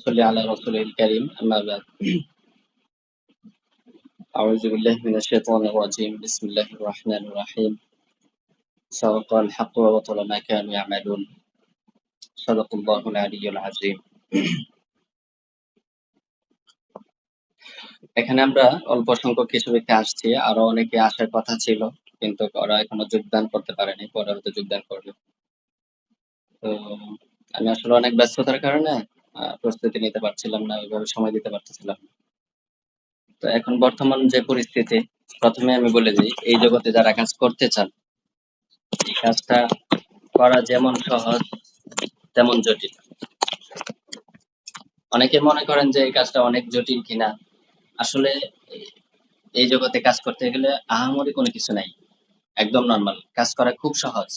صل على رسوله الكريم أما بعد أعوذ بالله من الشيطان الرجيم بسم الله الرحمن الرحيم سبق الحق وبطل ما كانوا يعملون صدق الله العلي العظيم এখানে আমরা অল্প সংখ্যক কিছু ব্যক্তি আসছি, আরো অনেকে আসার কথা ছিল কিন্তু ওরা এখনো যোগদান করতে পারেনি, পরে হয়তো যোগদান করবে। তো আমি আসলে অনেক ব্যস্ততার কারণে প্রস্তুতি নিতে পারছিলাম না, ওইভাবে সময় দিতে পারতেছিলাম না। তো এখন বর্তমান যে পরিস্থিতি, প্রথমে আমি বলে দিই, এই জগতে যারা কাজ করতে চান, এই কাজটা করা যেমন সহজ তেমন জটিল। অনেকে মনে করেন যে এই কাজটা অনেক জটিল কিনা। আসলে এই জগতে কাজ করতে গেলে আহামরি কোনো কিছু নাই, একদম নর্মাল কাজ করা খুব সহজ,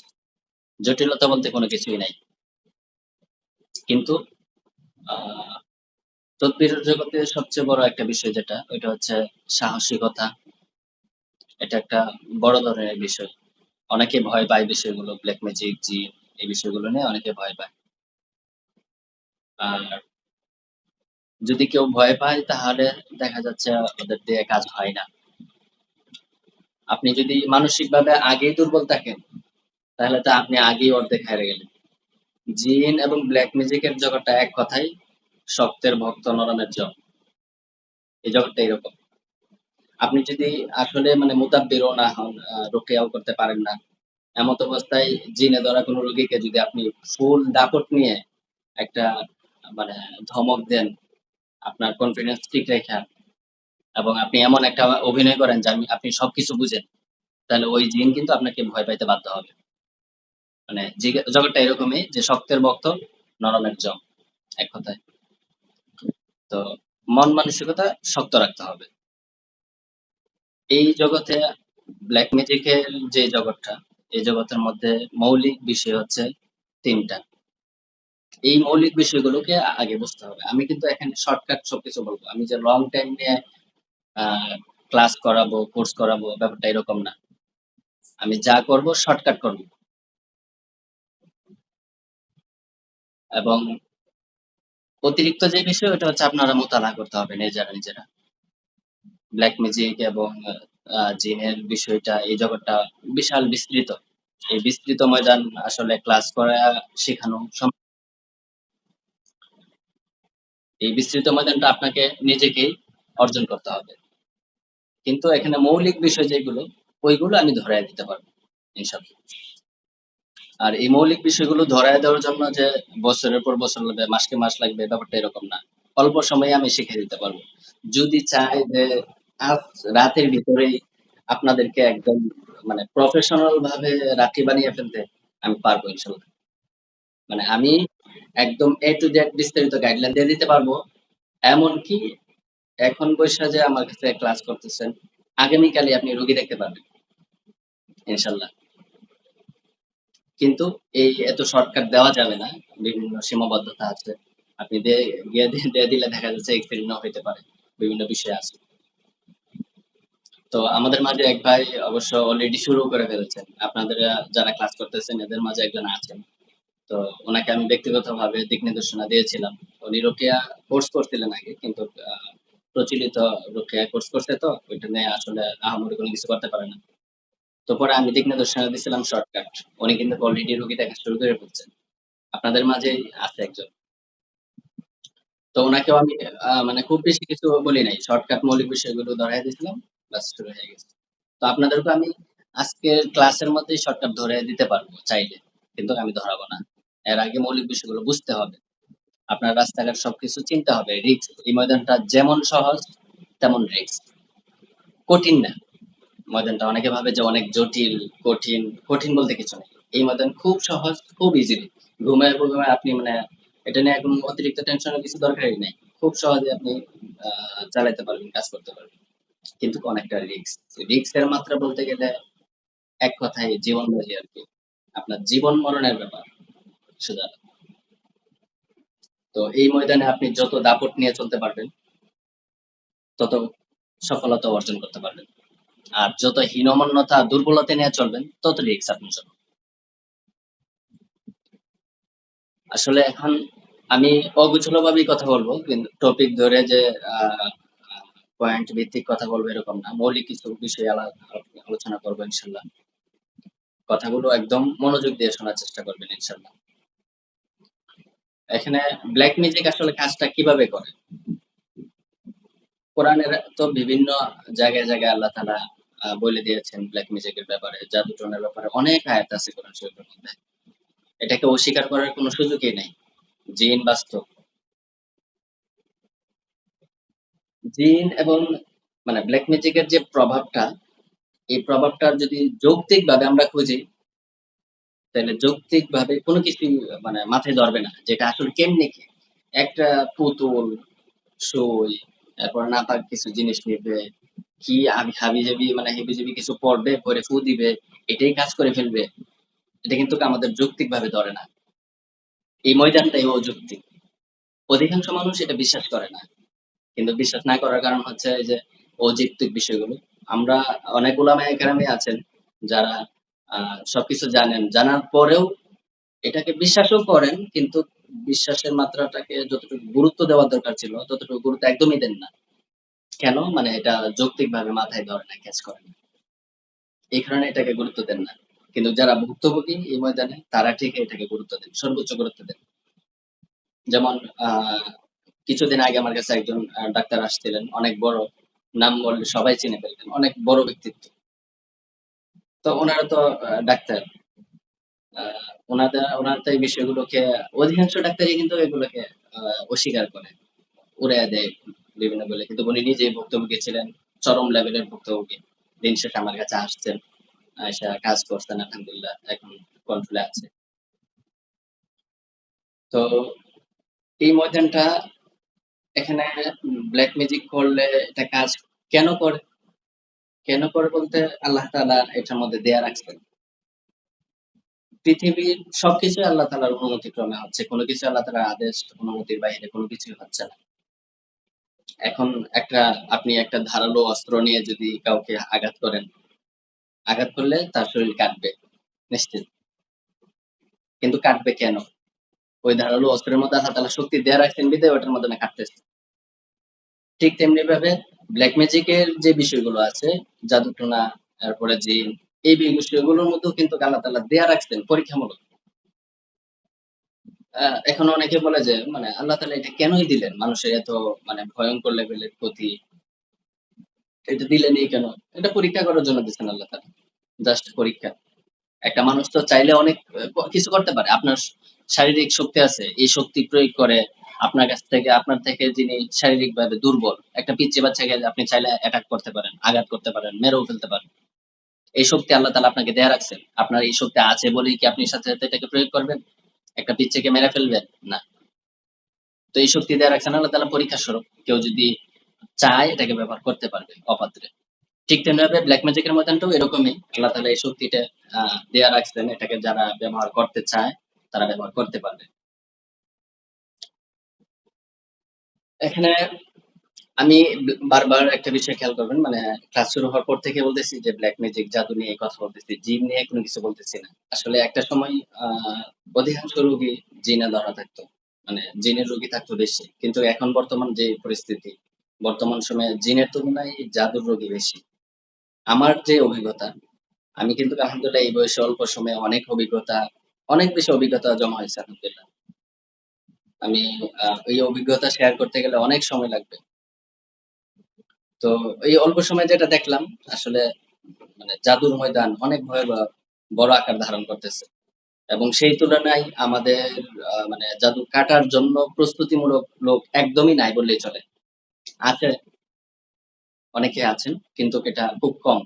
জটিলতা বলতে কোনো কিছুই নাই। কিন্তু আহ তদবিরের জগতে সবচেয়ে বড় একটা বিষয় যেটা, ওইটা হচ্ছে সাহসিকতা। এটা একটা বড় ধরনের বিষয়। অনেকে ভয় পায় বিষয়গুলো, ব্ল্যাক ম্যাজিক, জিন, এই বিষয়গুলো নিয়ে অনেকে ভয় পায়। আর যদি কেউ ভয় পায় তাহলে দেখা যাচ্ছে ওদের দিয়ে কাজ হয় না। আপনি যদি মানসিকভাবে আগেই দুর্বল থাকেন তাহলে তো আপনি আগেই অর্ধেক হেরে গেলেন। জিন এবং ব্ল্যাক ম্যাজিকের জগৎটা এক কথাই শক্তের ভক্ত নরমের জম। এই জগৎটা এরকম। আপনি যদি আসলে মানে মুতাব্বিরও না হন, রুকিয়াও করতে পারেন না, এমত অবস্থায় জিনে ধরা কোনো রোগীকে যদি আপনি ফুল দাপট নিয়ে একটা মানে ধমক দেন, আপনার কনফিডেন্স ঠিক রেখে, এবং আপনি এমন একটা অভিনয় করেন যে আপনি সবকিছু বুঝেন, তাহলে ওই জিন কিন্তু আপনাকে ভয় পাইতে বাধ্য হবে। মানে জগৎটা এরকমই যে শক্তের ভক্ত নরমের জম, এক কথায়। তো মন মানসিকতা শক্ত রাখতে হবে। এই জগতে ব্ল্যাক ম্যাজিকের যে জগৎটা, এই জগতের মধ্যে মৌলিক বিষয় হচ্ছে তিনটা। এই মৌলিক বিষয়গুলোকে আগে বুঝতে হবে। আমি কিন্তু এখানে শর্টকাট সবকিছু বলবো, আমি যে লং টাইম নিয়ে ক্লাস করাবো, কোর্স করাবো, ব্যাপারটা এরকম না। আমি যা করব শর্টকাট করব। এবং অতিরিক্ত যে বিষয়, ওটা হচ্ছে আপনারা মোতালা করতে হবে নিজেরা নিজেরা। ব্ল্যাক ম্যাজিক এবং জিনের বিষয়টা, এই জগৎটা বিশাল বিস্তৃত। এই বিস্তৃত ময়দান আসলে ক্লাস করা শেখানো এই বিস্তৃত ময়দানটা আপনাকে নিজেকেই অর্জন করতে হবে। কিন্তু এখানে মৌলিক বিষয় যেগুলো, ওইগুলো আমি ধরায় দিতে পারবো ইনশাল্লাহ। আর এই মৌলিক বিষয়গুলো ধরায় দেওয়ার জন্য যে বছরের পর বছর লাগবে, মাসকে মাস লাগবে, ব্যাপারটা এরকম না। অল্প সময়ে আমি শিখে দিতে পারবো। যদি চাই যে আজ রাতের ভিতরেই আপনাদেরকে একদম মানে প্রফেশনাল ভাবে রাখি বানিয়ে ফেলতে, আমি পারবো ইনশাল্লাহ। মানে আমি একদম এ টু জেড বিস্তারিত গাইডলাইন দিয়ে দিতে পারবো। এমনকি এখন বৈশা যে আমার কাছে ক্লাস করতেছেন, আগামীকালই আপনি রোগী দেখতে পারবেন ইনশাল্লাহ। কিন্তু এই এত শর্টকাট দেওয়া যাবে না, বিভিন্ন সীমাবদ্ধতা আছে। আপনি দিয়ে দিলে দেখা যাচ্ছে এক্সিডেন্ট হইতে পারে, বিভিন্ন বিষয় আছে। তো আমাদের মাঝে এক ভাই অবশ্য অলরেডি শুরু করে ফেলেছেন, আপনাদের যারা ক্লাস করতেছেন এদের মাঝে একজন আছেন। তো ওনাকে আমি ব্যক্তিগতভাবে দিক নির্দেশনা দিয়েছিলাম। উনি রোকেয়া কোর্স করছিলেন আগে, কিন্তু প্রচলিত রোকেয়া কোর্স করছে, তো ওইটা নিয়ে আসলে আহামরি কোনো কিছু করতে পারে না। তো পরে আমি দিক নির্দেশনা দিয়েছিলাম শর্টকাট। উনি কিন্তু অলরেডি রোগী দেখা শুরু করে ফেলছেন, আপনাদের মাঝেই আছে একজন। তো ওনাকেও আমি মানে খুব বেশি কিছু বলি নাই, শর্টকাট মৌলিক বিষয়গুলো ধরাই দিয়েছিলাম, ব্যাস শুরু হয়ে গেছে। তো আপনাদেরকে আমি আজকের ক্লাসের মধ্যেই শর্টকাট ধরে দিতে পারবো চাইলে, কিন্তু আমি ধরাবো না। এর আগে মৌলিক বিষয়গুলো বুঝতে হবে, আপনার রাস্তাঘাট সবকিছু চিনতে হবে। রিস্ক, এই ময়দানটা যেমন সহজ তেমন রিস্ক, কঠিন না। ময়দানটা অনেকে ভাবে যে অনেক জটিল, কঠিন। কঠিন বলতে কিছু নেই, এই ময়দান খুব সহজ, খুব ইজিলি। ঘুমায় ঘুমায় আপনি মানে এটা নিয়ে একদম অতিরিক্ত টেনশনের কিছু দরকারই নেই। খুব সহজে আপনি চালাইতে পারবেন, কাজ করতে পারবেন। কিন্তু অনেকটা রিস্ক। রিস্কের মাত্রা বলতে গেলে এক কথায় জীবন বাজি আর কি। আপনার জীবন মরণের ব্যাপার সোজা। তো এই ময়দানে আপনি যত দাপট নিয়ে চলতে পারবেন, তত সফলতা অর্জন করতে পারবেন। আর যত হীনমন্যতা, দুর্বলতা নিয়ে চলবেন, তত রিস্ক আপনার জন্য। আসলে এখন আমি অগোছালোভাবেই কথা বলবো। কিন্তু টপিক ধরে যে আ আ পয়েন্ট ভিত্তিক কথা বলবো এরকম না। মৌলিক কিছু বিষয় আলোচনা করবো ইনশাআল্লাহ। কথাগুলো একদম মনোযোগ দিয়ে শোনার চেষ্টা করবেন ইনশাআল্লাহ। এখানে ব্লাক ম্যাজিক আসলে কাজটা কিভাবে করে? কোরআনের তো বিভিন্ন জায়গায় আল্লাহ তাআলা বলে দিয়েছেন ব্লাক ম্যাজিক এর ব্যাপারে, জাদু-টোনার ব্যাপারে অনেক আয়াত আছে কোরআন শরীফের মধ্যে। এটাকে অস্বীকার করার কোন সুযোগই নেই। জিন বাস্তব। জিন এবং মানে ব্লাক ম্যাজিক এর যে প্রভাবটা, এই প্রভাবটা যদি যৌক্তিকভাবে আমরা খুঁজি, তাহলে যৌক্তিকভাবে কোন কিছুই মানে মাথায় ধরবে না। যেটা আসলে কেমনে কি? একটা পুতুল, সুই, এরপর নাপাক কিছু জিনিস নিবে, কি হাবিজাবি মানে হেবিজাবি কিছু পড়বে, পড়ে ফু দিবে, এটাই কাজ করে ফেলবে। এটা কিন্তু আমাদের যৌক্তিকভাবে ধরে না। এই ময়দানটাই অযৌক্তিক। অধিকাংশ মানুষ এটা বিশ্বাস করে না। কিন্তু বিশ্বাস না করার কারণ হচ্ছে এই যে অযৌক্তিক বিষয়গুলো। আমরা অনেক উলামায়ে কেরামই আছেন যারা সবকিছু জানেন। জানার পরেও এটাকে বিশ্বাসও করেন কিন্তু বিশ্বাসের মাত্রাটাকে যতটুকু গুরুত্ব দেওয়া দরকার ছিল ততটুকু গুরুত্ব একদমই দেন না। কেন? মানে এটা যৌক্তিকভাবে মাথায় ধরে না, ক্যাচ করে না। এই কারণে এটাকে গুরুত্ব দেন না। কিন্তু যারা ভুক্তভোগী এই ময়দানে তারা ঠিক এটাকে গুরুত্ব দেন। সর্বোচ্চ গুরুত্ব দেন। যেমন আ কিছুদিন আগে আমার কাছে একজন ডাক্তার আসছিলেন। অনেক বড়। নাম বললে সবাই চিনে ফেলবেন। অনেক বড় ব্যক্তিত্ব। তো উনারা তো ডাক্তার। আ উনারা তো এই বিষয়গুলোকে অধিকাংশ ডাক্তারই কিন্তু এগুলোকে আ অস্বীকার করে। উড়াইয়া দেয় বিভিন্ন বলে। কিন্তু উনি নিজেই ভুক্তভোগী ছিলেন। চরম লেভেলের ভুক্তভোগী। দিন শেষে আমার কাছে আসছেন। আইসা কাজ করছেন আলহামদুলিল্লাহ। এখন কন্ট্রোলে আছে। তো এই ময়দানটা এখানে ব্লাক ম্যাজিক করলে এটা কাজ কেন করে? কেন করে বলতে আল্লাহ তাআলা এটার মধ্যে দেয়া রাখছেন। পৃথিবীর সবকিছুই আল্লাহ তাআলার অনুমতিক্রমে হচ্ছে। কোন কিছু আল্লাহ তাআলার আদেশ অনুমতির বাইরে কোন কিছুই হচ্ছে না। এখন আপনি একটা ধারালো অস্ত্র নিয়ে যদি কাউকে আঘাত করেন, আঘাত করলে তার শরীর কাঁপবে। নিশ্চিত। কিন্তু কাঁপবে কেন? ওই ধারালো অস্ত্রের মধ্যে আল্লাহ তাআলা শক্তি দেয়া রাখছেন বিধায় ওটার মাধ্যমে কাঁপতেছে। ঠিক তেমনিভাবে ব্লাক ম্যাজিক এর যে বিষয়গুলো আছে, জাদু-টোনা, তারপরে জিন, এই বিষয়গুলোর মধ্যেও কিন্তু আল্লাহ তাআলা দেয়া রাখছেন পরীক্ষামূলক। এখন অনেকে বলে যে মানে আল্লাহ তাআলা এটা কেনই দিলেন? মানুষের এত মানে ভয়ংকর লেভেলের ক্ষতি। এটা দিলেনই কেন? এটা পরীক্ষা করার জন্য দিছেন আল্লাহ তাআলা। জাস্ট পরীক্ষা। একটা মানুষ তো চাইলে অনেক কিছু করতে পারে। আপনার শারীরিক শক্তি আছে। এই শক্তি প্রয়োগ করে আপনার থেকে যিনি শারীরিকভাবে দুর্বল, একটা পিচ্চি বাচ্চাকে আপনি চাইলে অ্যাটাক করতে পারেন, আঘাত করতে পারেন, মেরেও ফেলতে পারেন। এই শক্তি আল্লাহ তাআলা আপনাকে দেয়া রাখছেন। আপনার এই শক্তি আছে বলেই কি আপনি সাথে এটাকে প্রয়োগ করবেন? একটা পিচ্চিকে মেরে ফেলবেন? না। তো এই শক্তি দেয়া রাখছেন আল্লাহ তাআলা পরীক্ষা স্বরূপ। কেউ যদি চায় এটাকে ব্যবহার করতে পারবে অপাত্রে। ঠিক তেমনিভাবে ব্লাক ম্যাজিক এর ময়দানটাও এরকমই। আল্লাহ তাআলা এই শক্তিটা আ দেয়া রাখছেন। এটাকে যারা ব্যবহার করতে চায়, তারা ব্যবহার করতে পারবে। এখানে আমি বারবার একটা বিষয় খেয়াল করবেন মানে ক্লাস শুরু হওয়ার পর থেকে বলতেছি যে ব্লাক ম্যাজিক, জাদু নিয়ে কথা বলতেছি। জিন নিয়ে কোনো কিছু বলতেছি না। আসলে একটা সময় আ অধিকাংশ রোগী জিনে ধরা থাকতো। মানে জিনের রোগী থাকতো বেশি। কিন্তু এখন বর্তমান যে পরিস্থিতি, বর্তমান সময়ে জিনের তুলনায় জাদুর রোগী বেশি। আমার যে অভিজ্ঞতা, আমি কিন্তু আলহামদুলিল্লাহ এই বয়সে অল্প সময়ে অনেক বেশি অভিজ্ঞতা জমা হয়েছে আলহামদুলিল্লাহ। আমি এই অভিজ্ঞতা শেয়ার করতে গেলে অনেক সময় লাগবে। তো এই অল্প সময়ে যেটা দেখলাম আসলে মানে জাদুর ময়দান অনেক ভয়াবহ বড় আকার ধারণ করতেছে। এবং সেই তুলনায় আমাদের মানে জাদু কাটার জন্য প্রস্তুতিমূলক লোক একদমই নাই বললেই চলে। আছে, অনেকে আছেন কিন্তু এটা খুব কম।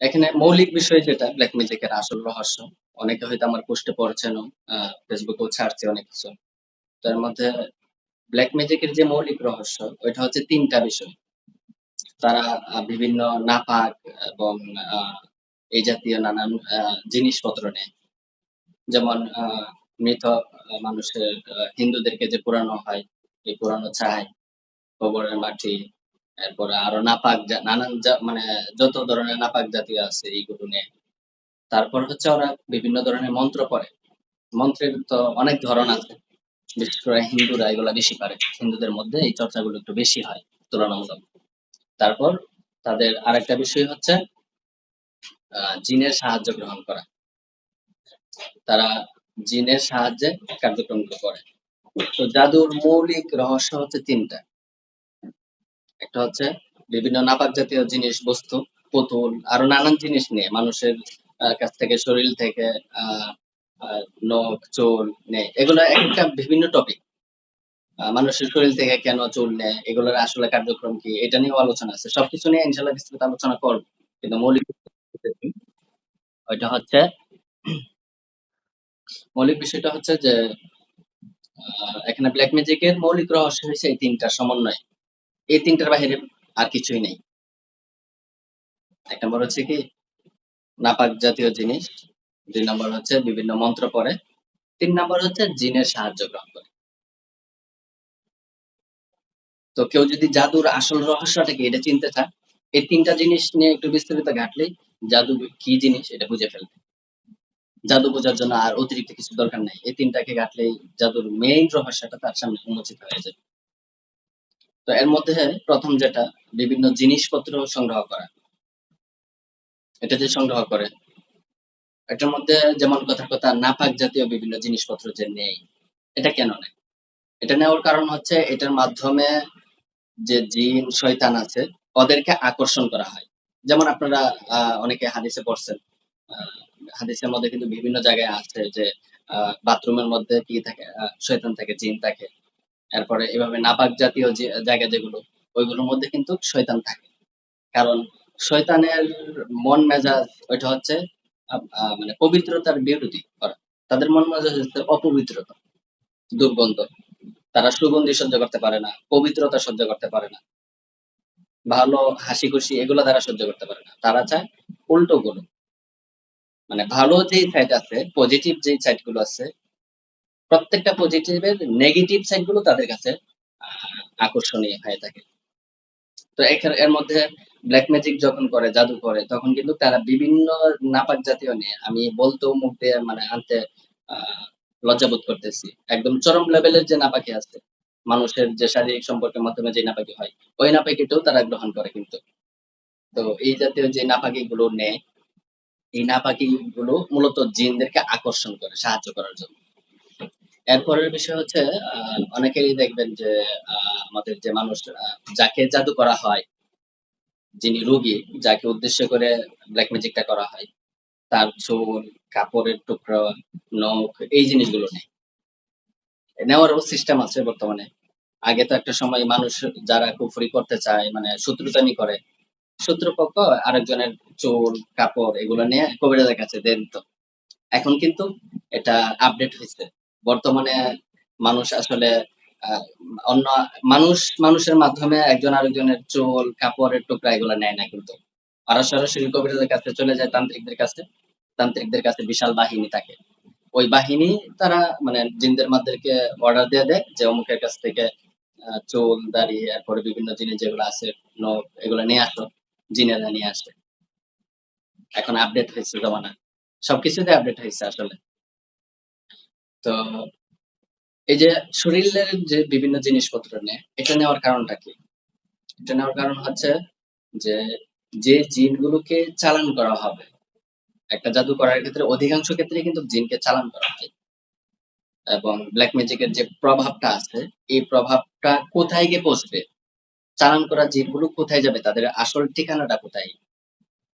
এখানে মৌলিক বিষয় যেটা ব্লাক ম্যাজিক এর আসল রহস্য, অনেকে হয়তো আমার পোস্টে পড়েছেনও, ফেসবুকেও ছাড়ছে অনেক কিছু। তার মধ্যে ব্লাক ম্যাজিক এর যে মৌলিক রহস্য ওইটা হচ্ছে ৩ টা বিষয়। তারা বিভিন্ন নাপাক এবং আ এই জাতীয় নানান জিনিসপত্র নেয়। যেমন মৃত মানুষের হিন্দুদেরকে যে পোড়ানো হয়, এই পোড়ানো ছাই, গোবরের মাটি, এরপরে আরো নাপাক নানান মানে যত ধরনের নাপাক জাতীয় আছে এইগুলো নেয়। তারপর হচ্ছে ওরা বিভিন্ন ধরনের মন্ত্র পড়ে। মন্ত্রের তো অনেক ধরন আছে। বিশেষ করে হিন্দুরা এগুলা বেশি পারে। হিন্দুদের মধ্যে এই চর্চাগুলো একটু বেশি হয় তুলনামূলক। তারপর তাদের আরেকটা বিষয় হচ্ছে জিনের সাহায্য গ্রহণ করা। তারা জিনের সাহায্যে কার্যক্রমগুলো করে। তো জাদুর মৌলিক রহস্য হচ্ছে ৩ টা। একটা হচ্ছে বিভিন্ন নাপাক জাতীয় জিনিস, বস্তু, পুতুল আরো নানান জিনিস নিয়ে মানুষের কাছ থেকে, শরীর থেকে আ আ নখ, চুল নেয়। এগুলা একেকটা বিভিন্ন টপিক। মানুষের শরীর থেকে কেন চুল নেয়, এগুলোর আসলে কার্যক্রম কি? এটা নিয়েও আলোচনা আছে। সবকিছু নিয়ে ইনশাআল্লাহ বিস্তারিত আলোচনা করব। কিন্তু মৌলিক ওইটা হচ্ছে মৌলিক বিষয়টা হচ্ছে যে এখানে ব্লাক ম্যাজিক এর মৌলিক রহস্য হইছে এই ৩ টার সমন্বয়। এই ৩ টার বাহিরে আর কিছুই নেই। ১ নম্বর হচ্ছে কি নাপাক জাতীয় জিনিস, ২ নম্বর হচ্ছে বিভিন্ন মন্ত্র পড়ে, ৩ নম্বর হচ্ছে জিনের সাহায্য গ্রহণ করে। তো কেউ যদি জাদুর আসল রহস্যটা কি এটা চিনতে চায়, এই ৩ টা জিনিস নিয়ে একটু বিস্তারিত ঘাটলেই জাদু কি জিনিস এটা বুঝে ফেলবে। জাদু বোঝার জন্য আর অতিরিক্ত কিছু দরকার নাই। এই ৩ টাকে ঘাটলেই জাদুর মেইন রহস্যটা তার সামনে উন্মোচিত হয়ে যাবে। তো এর মধ্যে ১ম যেটা বিভিন্ন জিনিসপত্র সংগ্রহ করা। এটা যে সংগ্রহ করে, এটার মধ্যে যেমন কথার কথা নাপাক জাতীয় বিভিন্ন জিনিসপত্র যে নেয়, এটা কেন নেয়? এটা নেওয়ার কারণ হচ্ছে এটার মাধ্যমে যে জিন, শয়তান আছে ওদেরকে আকর্ষণ করা হয়। যেমন আপনারা অনেকে হাদিসে পড়ছেন। আ হাদিসের মধ্যে কিন্তু বিভিন্ন জায়গায় আছে যে আ বাথরুমের মধ্যে কি থাকে? শয়তান থাকে, জিন থাকে। এরপরে এভাবে নাপাক জাতীয় যে জায়গা যেগুলো, ওইগুলোর মধ্যে কিন্তু শয়তান থাকে। কারণ শয়তানের মন মেজাজ ওইটা হচ্ছে মানে পবিত্রতার বিরোধী ওরা। তাদের মন মেজাজ হচ্ছে অপবিত্রতা, দুর্গন্ধ। তারা সুগন্ধি সহ্য করতে পারে না, পবিত্রতা সহ্য করতে পারে না। ভালো হাসি-খুশি এগুলা তারা সহ্য করতে পারে না। তারা চায় উল্টোগুলো। মানে ভালো যেই সাইড আছে, পজিটিভ যেই সাইড গুলো আছে, প্রত্যেকটা পজিটিভ এর নেগেটিভ সাইড গুলো তাদের কাছে আ আকর্ষণীয় হয়ে থাকে। তো এর মধ্যে ব্লাক ম্যাজিক যখন করে, জাদু করে তখন কিন্তু তারা বিভিন্ন নাপাক জাতীয় নিয়ে আমি বলতেও মুখ দিয়ে মানে আনতে আ লজ্জাবোধ করতেছি। একদম চরম লেভেলের যে নাপাকি আছে, মানুষের যে শারীরিক সম্পর্কের মাধ্যমে যে নাপাকি হয়, ওই নাপাকিটাও তারা গ্রহণ করে কিন্তু। তো এই জাতীয় যে নাপাকিগুলো নেয়, এই নাপাকিগুলো মূলত জিনদেরকে আকর্ষণ করে সাহায্য করার জন্য। এরপরের বিষয় হচ্ছে আ অনেকেরই দেখবেন যে আ আমাদের যে মানুষ যাকে জাদু করা হয়, যিনি রোগী, যাকে উদ্দেশ্য করে ব্লাক ম্যাজিকটা করা হয়, তার চুল, কাপড়ের টুকরো, নখ এই জিনিসগুলো নেয়। নেওয়ারও সিস্টেম আছে বর্তমানে। আগে তো একটা সময় মানুষ যারা কুফরি করতে চায় মানে শত্রুতামি করে, শত্রুপক্ষ আরেকজনের চুল, কাপড় এগুলো নিয়ে কবিরাজের কাছে দিয়ে দিত। এখন কিন্তু এটা আপডেট হইছে। বর্তমানে মানুষ আসলে আ অন্য মানুষের মাধ্যমে একজন আরেকজনের চুল, কাপড়ের টুকরা এগুলা নেয় না কিন্তু। ওরা সরাসরি কবিরাজের কাছে চলে যায় তান্ত্রিকদের কাছে। তান্ত্রিকদের কাছে বিশাল বাহিনী থাকে। ওই বাহিনী তারা মানে জিনদের মাদেরকে অর্ডার দিয়ে দেয় যে অমুকের কাছ থেকে চুল, দাড়ি এরপরে বিভিন্ন জিনিস যেগুলো আছে নখ এগুলা নিয়ে আসো। জিনেরা নিয়ে আসে। এখন আপডেট হইছে জমানা। সবকিছুতে আপডেট হইছে আসলে। তো এই যে শরীরের যে বিভিন্ন জিনিসপত্র নেয়, এটা নেওয়ার কারণটা কি? এটা নেওয়ার কারণ হচ্ছে যে, যে জিনগুলোকে চালান করা হবে, একটা জাদু করার ক্ষেত্রে অধিকাংশ ক্ষেত্রেই কিন্তু জিনকে চালান করা হয়। এবং ব্লাক ম্যাজিক এর যে প্রভাবটা আছে, এই প্রভাবটা কোথায় গিয়ে পৌঁছবে? চালান করা জিনগুলো কোথায় যাবে? তাদের আসল ঠিকানাটা কোথায়?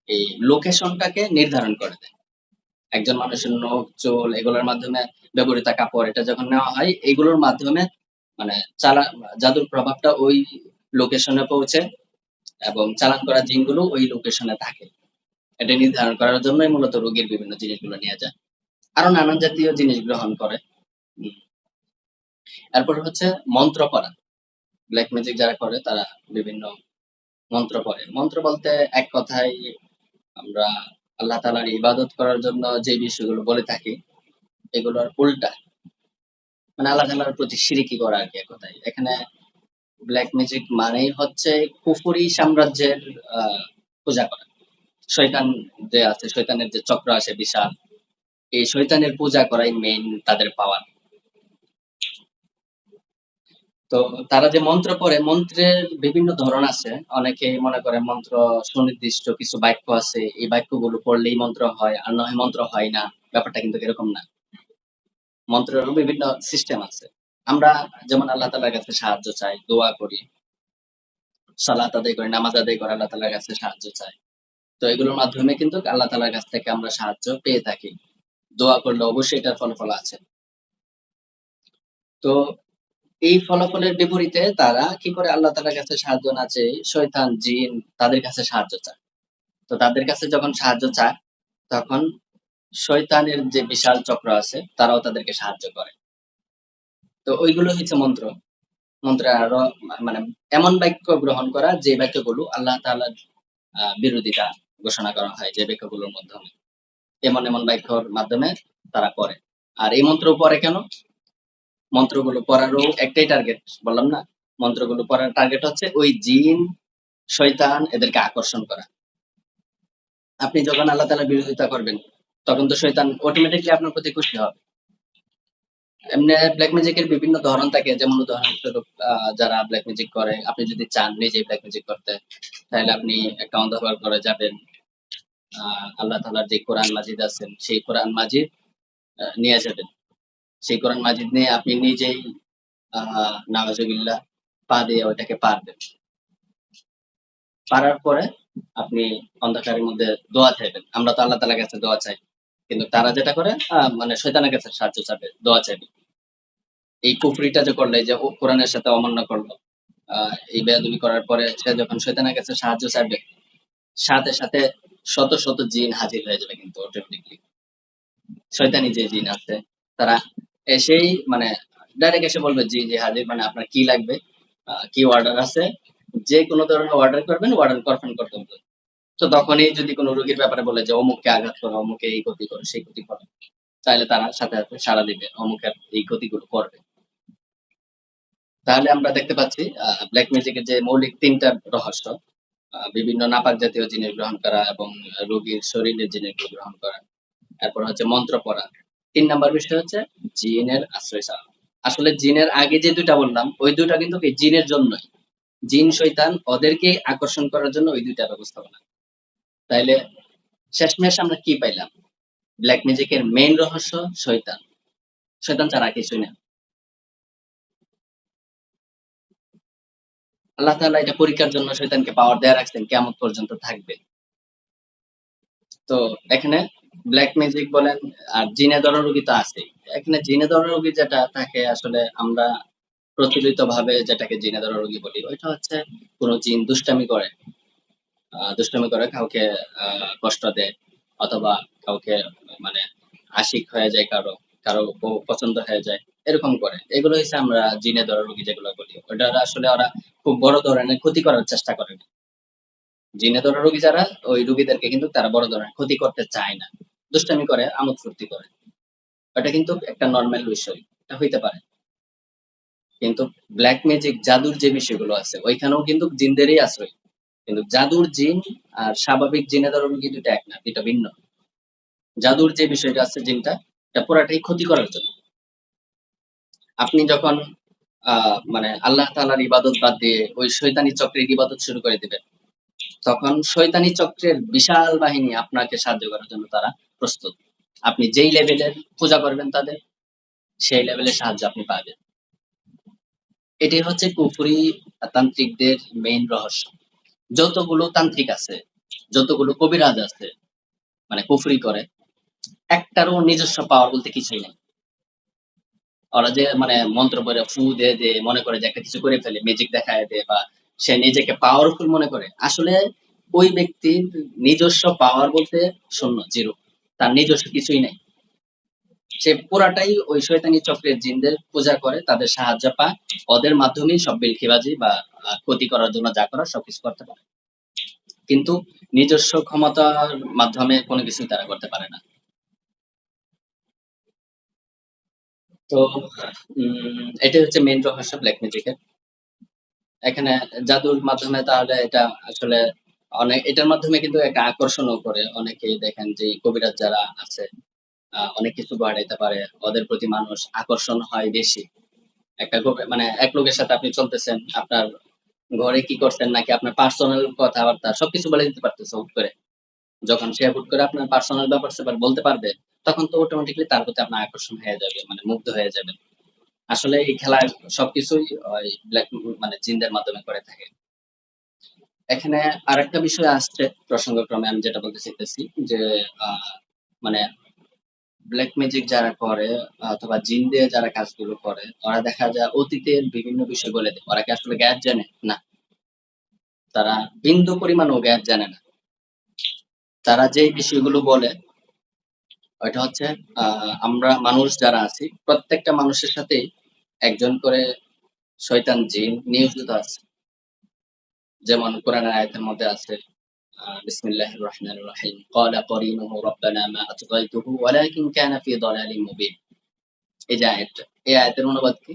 এই লোকেশনটাকে নির্ধারণ করে দেয়। একজন মানুষের নখ, চুল এগুলোর মাধ্যমে ব্যবহৃত কাপড় এটা যখন নেওয়া হয়, এগুলোর মাধ্যমে মানে জাদুর প্রভাবটা ওই লোকেশনে পৌঁছে এবং চালান করা জিনগুলো ওই লোকেশনে থাকে। এটা নির্ধারণ করার জন্যই মূলত রোগীর বিভিন্ন জিনিসগুলো নিয়ে যায়। আরো নানান জাতীয় জিনিস গ্রহণ করে। হুম। এরপর হচ্ছে মন্ত্র পড়া। ব্লাক ম্যাজিক যারা করে তারা বিভিন্ন মন্ত্র পড়ে। মন্ত্র বলতে এক কথায় আমরা আল্লাহ তাআলার ইবাদত করার জন্য যে বিষয়গুলো বলে থাকি, এগুলোর উল্টা। মানে আল্লাহ তাআলার প্রতি শিরকি করা আরকি এক কথায়। এখানে ব্লাক ম্যাজিক মানেই হচ্ছে কুফরি সাম্রাজ্যের আ পূজা করা। শয়তান যে আছে, শয়তানের যে চক্র আছে বিশাল, এই শয়তানের পূজা করাই মেইন তাদের পাওয়ার। তো তারা যে মন্ত্র পড়ে, মন্ত্রের বিভিন্ন ধরন আছে। অনেকেই মনে করে মন্ত্র সুনির্দিষ্ট কিছু বাক্য আছে। এই বাক্যগুলো পড়লেই মন্ত্র হয়, আর না হয় মন্ত্র হয় না। ব্যাপারটা কিন্তু এরকম না। মন্ত্রেরও বিভিন্ন সিস্টেম আছে। আমরা যেমন আল্লাহ তাআলার কাছে সাহায্য চাই, দোয়া করি, সালাত আদায় করি, নামাজ আদায় করে আল্লাহ তাআলার কাছে সাহায্য চাই। তো এগুলোর মাধ্যমে কিন্তু আল্লাহ তাআলার কাছ থেকে আমরা সাহায্য পেয়ে থাকি। দোয়া করলে অবশ্যই এটার ফলাফল আছে। তো এই ফলাফলের বিপরীতে তারা কি করে আল্লাহ তাআলার কাছে সাহায্য না চেয়ে শয়তান, জিন তাদের কাছে সাহায্য চায়। তো তাদের কাছে যখন সাহায্য চায়, তখন শয়তানের যে বিশাল চক্র আছে তারাও তাদেরকে সাহায্য করে। তো ওইগুলো হচ্ছে মন্ত্র। মন্ত্রে আরো মানে এমন বাক্য গ্রহণ করা যে বাক্যগুলো আল্লাহ তাআলার বিরোধিতা ঘোষণা করা হয় যে বাক্যগুলোর মাধ্যমে। এমন বাক্যর মাধ্যমে তারা করে। আর এই মন্ত্র পড়ে কেন? মন্ত্রগুলো পড়ারও একটাই টার্গেট, বললাম না? মন্ত্রগুলো পড়ার টার্গেট হচ্ছে ওই জিন, শয়তান এদেরকে আকর্ষণ করা। আপনি যখন আল্লাহ তাআলার বিরোধিতা করবেন, তখন তো শয়তান অটোমেটিক্যালি আপনার প্রতি খুশি হবে। এমনি ব্লাক ম্যাজিক এর বিভিন্ন ধরন থাকে। যেমন উদাহরণস্বরূপ যারা ব্লাক ম্যাজিক করে, আপনি যদি চান নিজেই ব্লাক ম্যাজিক করতে, তাহলে আপনি একটা অন্ধকার ঘরে যাবেন। আল্লাহ তাআলার যে কোরআন মাজিদ আছেন, সেই কোরআন মাজিদ নিয়ে যাবেন। সেই কোরআন মাজিদ নিয়ে আপনি নিজেই নাউজুবিল্লাহ পা দিয়ে ওইটাকে পারবেন। পারার পরে আপনি অন্ধকারের মধ্যে দোয়া চাইবেন। আমরা তো আল্লাহ তাআলার কাছে দোয়া চাই। কিন্তু তারা যেটা করে মানে শয়তানের কাছে সাহায্য চাবে, দোয়া চাইবে। এই কুফরিটা যে করলো, এই যে কোরআনের সাথে অমান্য করলো, এই বেয়াদবি করার পরে সে যখন শয়তানের কাছে সাহায্য চাইবে, সাথে শত জিন হাজির হয়ে যাবে কিন্তু অটোমেটিক্যালি। শয়তানি যে জিন আছে তারা এসেই মানে ডাইরেক্ট এসে বলবে, জি, জি হাজির, মানে আপনার কি লাগবে? কি অর্ডার আছে? যে কোনো ধরনের অর্ডার করবেন, অর্ডার কনফার্ম করতে হবে। তো তখনই যদি কোনো রোগীর ব্যাপারে বলে যে অমুককে আঘাত করো, অমুকে এই ক্ষতি করো, সেই ক্ষতি করো, তাহলে তারা সাথে সাড়া দিবে, অমুকের এই ক্ষতিগুলো করবে। তাহলে আমরা দেখতে পাচ্ছি ব্লাক ম্যাজিকের যে মৌলিক ৩ টা রহস্য, বিভিন্ন নাপাক জাতীয় জিনিস গ্রহণ করা এবং রোগীর শরীরের জিনিসগুলো গ্রহণ করা। এরপর হচ্ছে মন্ত্র পড়া। ৩ নাম্বার বিষয় হচ্ছে জিনের আশ্রয় চাওয়া। আসলে জিনের আগে যে ২ টা বললাম, ওই ২ টা কিন্তু এই জিনের জন্যই। জিন, শয়তান ওদেরকে আকর্ষণ করার জন্য ওই ২ টা ব্যবস্থাপনা। তাইলে শেষমেশ আমরা কি পাইলাম? ব্লাক ম্যাজিকের মেইন রহস্য শয়তান। শয়তান ছাড়া আর কিছুই না। আল্লাহ তাআলা এটা পরীক্ষার জন্য শয়তানকে পাওয়ার দেয়া রাখছেন, কিয়ামত পর্যন্ত থাকবে। তো এখানে ব্লাক ম্যাজিক বলেন আর জিনে ধরা রোগী তো আছেই। এখানে জিনে ধরা রোগী যেটা থাকে, আসলে আমরা প্রচলিতভাবে যেটাকে জিনে ধরা রোগী বলি, ওইটা হচ্ছে কোন জিন দুষ্টামি করে কাউকে কষ্ট দেয়, অথবা কাউকে মানে আশিক হয়ে যায়, কারো পছন্দ হয়ে যায়, এরকম করে। এগুলো হচ্ছে আমরা জিনে ধরা রোগী যেগুলো বলি। ওটা আসলে ওরা খুব বড় ধরনের ক্ষতি করার চেষ্টা করে না। জিনে ধরা রোগী যারা, ওই রোগীদেরকে কিন্তু তারা বড় ধরনের ক্ষতি করতে চায় না। দুষ্টামি করে, আমোদ ফুর্তি করে। এটা কিন্তু একটা নরমাল বিষয়। এটা হইতে পারে। কিন্তু ব্লাক ম্যাজিক, জাদুর যে বিষয়গুলো আছে, ওইখানেও কিন্তু জিনদেরই আশ্রয়। কিন্তু জাদুর জিন আর স্বাভাবিক জিনে ধরা রোগী ২ টা এক না, ২ টা ভিন্ন। জাদুর যে বিষয়টা আছে জিনটা, এটা পুরাটাই ক্ষতি করার জন্য। আপনি যখন মানে আল্লাহ তাআলার ইবাদত বাদ দিয়ে ওই শয়তানি চক্রের ইবাদত শুরু করে দিবেন, তখন শয়তানি চক্রের বিশাল বাহিনী আপনাকে সাহায্য করার জন্য তারা প্রস্তুত। আপনি যেই লেভেলের পূজা করবেন তাদের, সেই লেভেলের সাহায্য আপনি পাবেন। এটাই হচ্ছে কুফরি তান্ত্রিকদের মেইন রহস্য। যতগুলো তান্ত্রিক আছে, যতগুলো কবিরাজ আছে, মানে কুফরি করে, একটারও নিজস্ব পাওয়ার বলতে কিছুই নাই। ওরা যে মানে মন্ত্র পড়ে ফু দিয়ে মনে করে যে একটা কিছু করে ফেলে, ম্যাজিক দেখায় দেয়, বা সে নিজেকে পাওয়ারফুল মনে করে। আসলে ওই ব্যক্তির নিজস্ব পাওয়ার বলতে শূন্য, 0। তার নিজস্ব কিছুই নাই। সে পুরাটাই ওই শয়তানি চক্রের জিনদের পূজা করে, তাদের সাহায্য পায়। ওদের মাধ্যমেই সব বিলকিবাজি বা ক্ষতি করার জন্য যা করার সবকিছু করতে পারে। কিন্তু নিজস্ব ক্ষমতার মাধ্যমে কোনো কিছুই তারা করতে পারে না। তো এটাই হচ্ছে মেইন রহস্য ব্লাক ম্যাজিকের। এখানে জাদুর মাধ্যমে তাহলে এটা আসলে এটার মাধ্যমে কিন্তু একটা আকর্ষণও করে। অনেকেই দেখেন যে কবিরাজ যারা আছে, অনেক কিছু ঘটাইতে পারে। ওদের প্রতি মানুষ আকর্ষণ হয় বেশি। একটা মানে এক লোকের সাথে আপনি চলতেছেন, আপনার ঘরে কি করছেন নাকি আপনার পার্সোনাল কথাবার্তা সবকিছু বলে দিতে পারতেছে হুট করে। যখন সে হুট করে আপনার পার্সোনাল ব্যাপার-স্যাপার বলতে পারবে, তখন তো অটোমেটিক্যালি তার প্রতি আপনার আকর্ষণ হয়ে যাবে। মানে মুগ্ধ হয়ে যাবেন। আসলে এই খেলার সবকিছুই ওই ব্লাক মানে জিনদের মাধ্যমে করে থাকে। এখানে আরেকটা বিষয় আসছে প্রসঙ্গক্রমে আমি যেটা বলতে চাইতেছি যে, আ মানে ব্লাক ম্যাজিক যারা করে অথবা জিন দিয়ে যারা কাজগুলো করে, ওরা দেখা যায় অতীতের বিভিন্ন বিষয় বলে দেয়। ওরা কি আসলে গায়েব জানে? না। তারা বিন্দু পরিমাণও গায়েব জানে না। তারা যেই বিষয়গুলো বলে ওইটা হচ্ছে আমরা মানুষ যারা আছি প্রত্যেকটা মানুষের সাথেই একজন করে শয়তান জিন নিয়োজিত আছে। যেমন কোরআনের আয়াতের মধ্যে আছে বিসমিল্লাহির রহমানির রহিম। ক্বালা করিনুহু রাব্বানা মা আতগাইতুহু ওয়ালাকিন কানা ফি দালালিম মুবিন। এই যে আয়াতটা। এই আয়াতের অনুবাদ কি?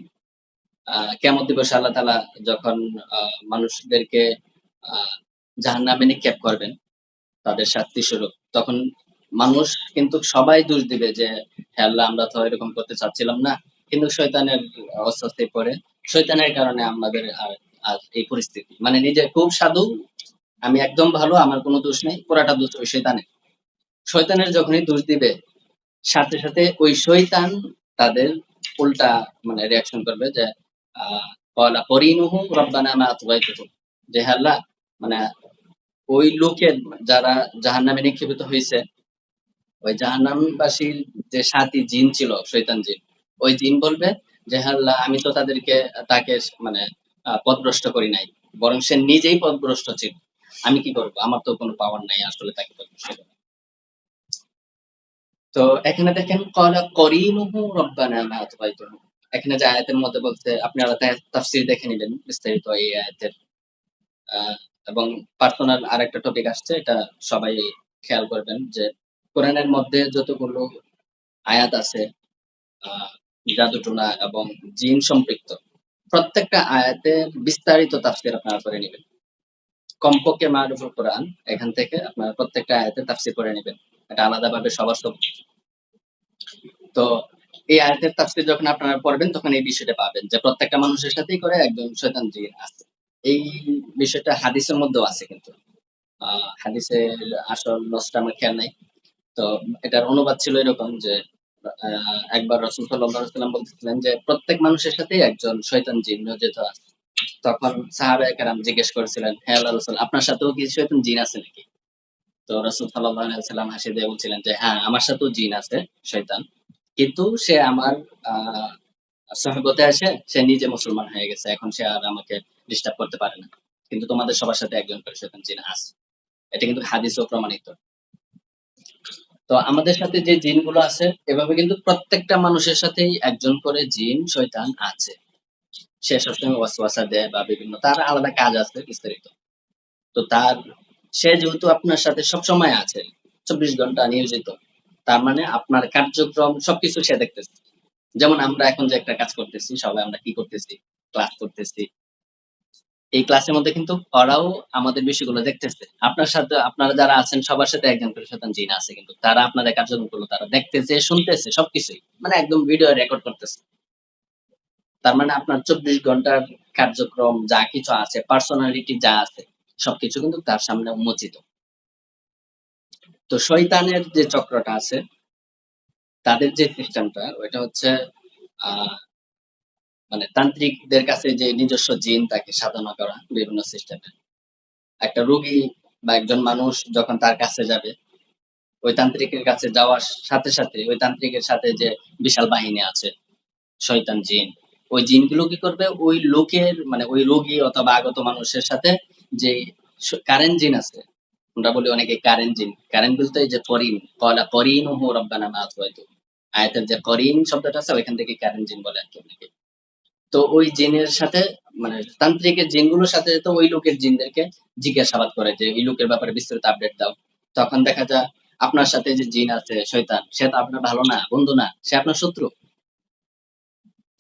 কিয়ামত দিবসে আল্লাহ তাআলা যখন আ মানুষদেরকে আ জাহান্নামে নিক্ষেপ করবেন তাদের শাস্তি স্বরূপ। তখন মানুষ কিন্তু সবাই দোষ দিবে যে, "হে আল্লাহ আমরা তো এরকম করতে চাচ্ছিলাম না।" কিন্তু শয়তানের অস্বস্তি পড়ে। শয়তানের কারণে আমাদের আজ এই পরিস্থিতি। মানে নিজে খুব সাধু, আমি একদম ভালো, আমার কোন দোষ নেই। পুরাটা দোষ ওই শয়তানের। শয়তানের যখনই দোষ দিবে, সাথে, সাথে ওই শয়তান তাদের উল্টা মানে রিঅ্যাকশন করবে যে, আ ক্বালা করিনুহু রাব্বানা মা আতগাইতুহু। যে, "হে আল্লাহ মানে ওই লোকের যারা জাহান্নামে নিক্ষেপিত হইছে, ওই জাহান্নামবাসীর যে সাথী জিন ছিল, শয়তান জিন। ওই জিন বলবে যে, "হে আল্লাহ আমি তো তাকে মানে পথভ্রষ্ট করি নাই। বরং সে নিজেই পথভ্রষ্ট ছিল। আমি কি করব? আমার তো কোন পাওয়ার নাই আসলে তাকে পথভ্রষ্ট করার।" তো এখানে দেখেন ক্বালা করিনুহু রাব্বানা মা আতগাইতুহু। এখানে যে আয়াতের মধ্যে বলছে আপনারা তাফসীর দেখে নিবেন বিস্তারিত এই আয়াতের। আ এবং পার্সোনাল আরেকটা টপিক আসছে এটা সবাই খেয়াল করবেন যে কোরআনের মধ্যে যতগুলো আয়াত আছে আ জাদুটোনা এবং জিন সম্পৃক্ত প্রত্যেকটা আয়াতের বিস্তারিত তাফসীর আপনারা করে নিবেন। কমপক্ষে মারুফুল কোরআন এখান থেকে আপনারা প্রত্যেকটা আয়াতের তাফসীর করে নিবেন। এটা আলাদাভাবে সবার তো এই আয়াতের তাফসীর যখন আপনারা পড়বেন তখন এই বিষয়টা পাবেন যে প্রত্যেকটা মানুষের সাথেই করে একজন শয়তান জিন আছে। এই বিষয়টা হাদিসের মধ্যেও আছে কিন্তু। আ হাদিসের আসল নসটা আমার খেয়াল নাই। তো এটার অনুবাদ ছিল এরকম যে আ একবার রাসূল সাল্লাল্লাহু আলাইহি ওয়াসাল্লাম বলতেছিলেন যে, "প্রত্যেক মানুষের সাথেই একজন শয়তান জিন নিয়োজিত আছে।" তখন সাহাবায়ে কেরাম জিজ্ঞেস করেছিলেন, "হে আল্লাহর রাসূল আপনার সাথেও কি শয়তান জিন আছে নাকি?" তো রাসূল সাল্লাল্লাহু আলাইহি ওয়াসাল্লাম হাসি দিয়ে বলছিলেন যে, "হ্যাঁ, আমার সাথেও জিন আছে, শয়তান। কিন্তু সে আমার আ সোহবতে আসে সে নিজে মুসলমান হয়ে গেছে। এখন সে আর আমাকে ডিস্টার্ব করতে পারে না। কিন্তু তোমাদের সবার সাথে একজন করে শয়তান জিন আছে।" এটা কিন্তু হাদিসেও প্রমাণিত। তো আমাদের সাথে যে জিনগুলো আছে এভাবে কিন্তু প্রত্যেকটা মানুষের সাথেই একজন করে জিন, শয়তান আছে। সে সবসময় ওয়াসওয়াসা দেয় বা বিভিন্ন তার আলাদা কাজ আছে বিস্তারিত। তো সে যেহেতু আপনার সাথে সবসময় আছে, ২৪ ঘন্টা নিয়োজিত। তার মানে আপনার কার্যক্রম সবকিছু সে দেখতেছে। যেমন আমরা এখন যে একটা কাজ করতেছি, সবাই আমরা কি করতেছি? ক্লাস করতেছি। এই ক্লাসের মধ্যে কিন্তু ওরাও আমাদের বিষয়গুলো দেখতেছে। আপনার সাথে আপনারা যারা আছেন সবার সাথে একজন করে শয়তান জিন আছে কিন্তু। তারা আপনাদের কার্যক্রমগুলো তারা দেখতেছে, শুনতেছে সবকিছুই। মানে একদম ভিডিও রেকর্ড করতেছে। তার মানে আপনার ২৪ ঘন্টার কার্যক্রম যা কিছু আছে, পার্সোনালিটি যা আছে, সবকিছু কিন্তু তার সামনে উন্মোচিত। তো শয়তানের যে চক্রটা আছে, তাদের যে সিস্টেমটা ওইটা হচ্ছে আ মানে তান্ত্রিকদের কাছে যে নিজস্ব জিন তাকে সাধনা করা বিভিন্ন সিস্টেমে। একটা রোগী বা একজন মানুষ যখন তার কাছে যাবে, ওই তান্ত্রিকের কাছে যাওয়ার সাথে, সাথে ওই তান্ত্রিকের সাথে যে বিশাল বাহিনী আছে, শয়তান জিন, ওই জিনগুলো কি করবে? ওই লোকের মানে ওই রোগী অথবা আগত মানুষের সাথে যে কারেন্ট জিন আছে, আমরা বলি অনেকে কারেন্ট জিন। কারেন্ট বলতে এই যে করিন, ক্বালা করিনুহু রাব্বানা মা আতগাইতুহু। আয়াতের যে করিন শব্দটা আছে ওইখান থেকে কারেন্ট জিন বলে আরকি অনেকে। তো ওই জিনের সাথে মানে তান্ত্রিকের জিনগুলোর সাথে তো ওই লোকের জিনদেরকে জিজ্ঞাসাবাদ করে যে, "এই লোকের ব্যাপারে বিস্তারিত আপডেট দাও।" তখন দেখা যায় আপনার সাথে যে জিন আছে শয়তান, সে তো আপনার ভালো না, বন্ধু না, সে আপনার শত্রু।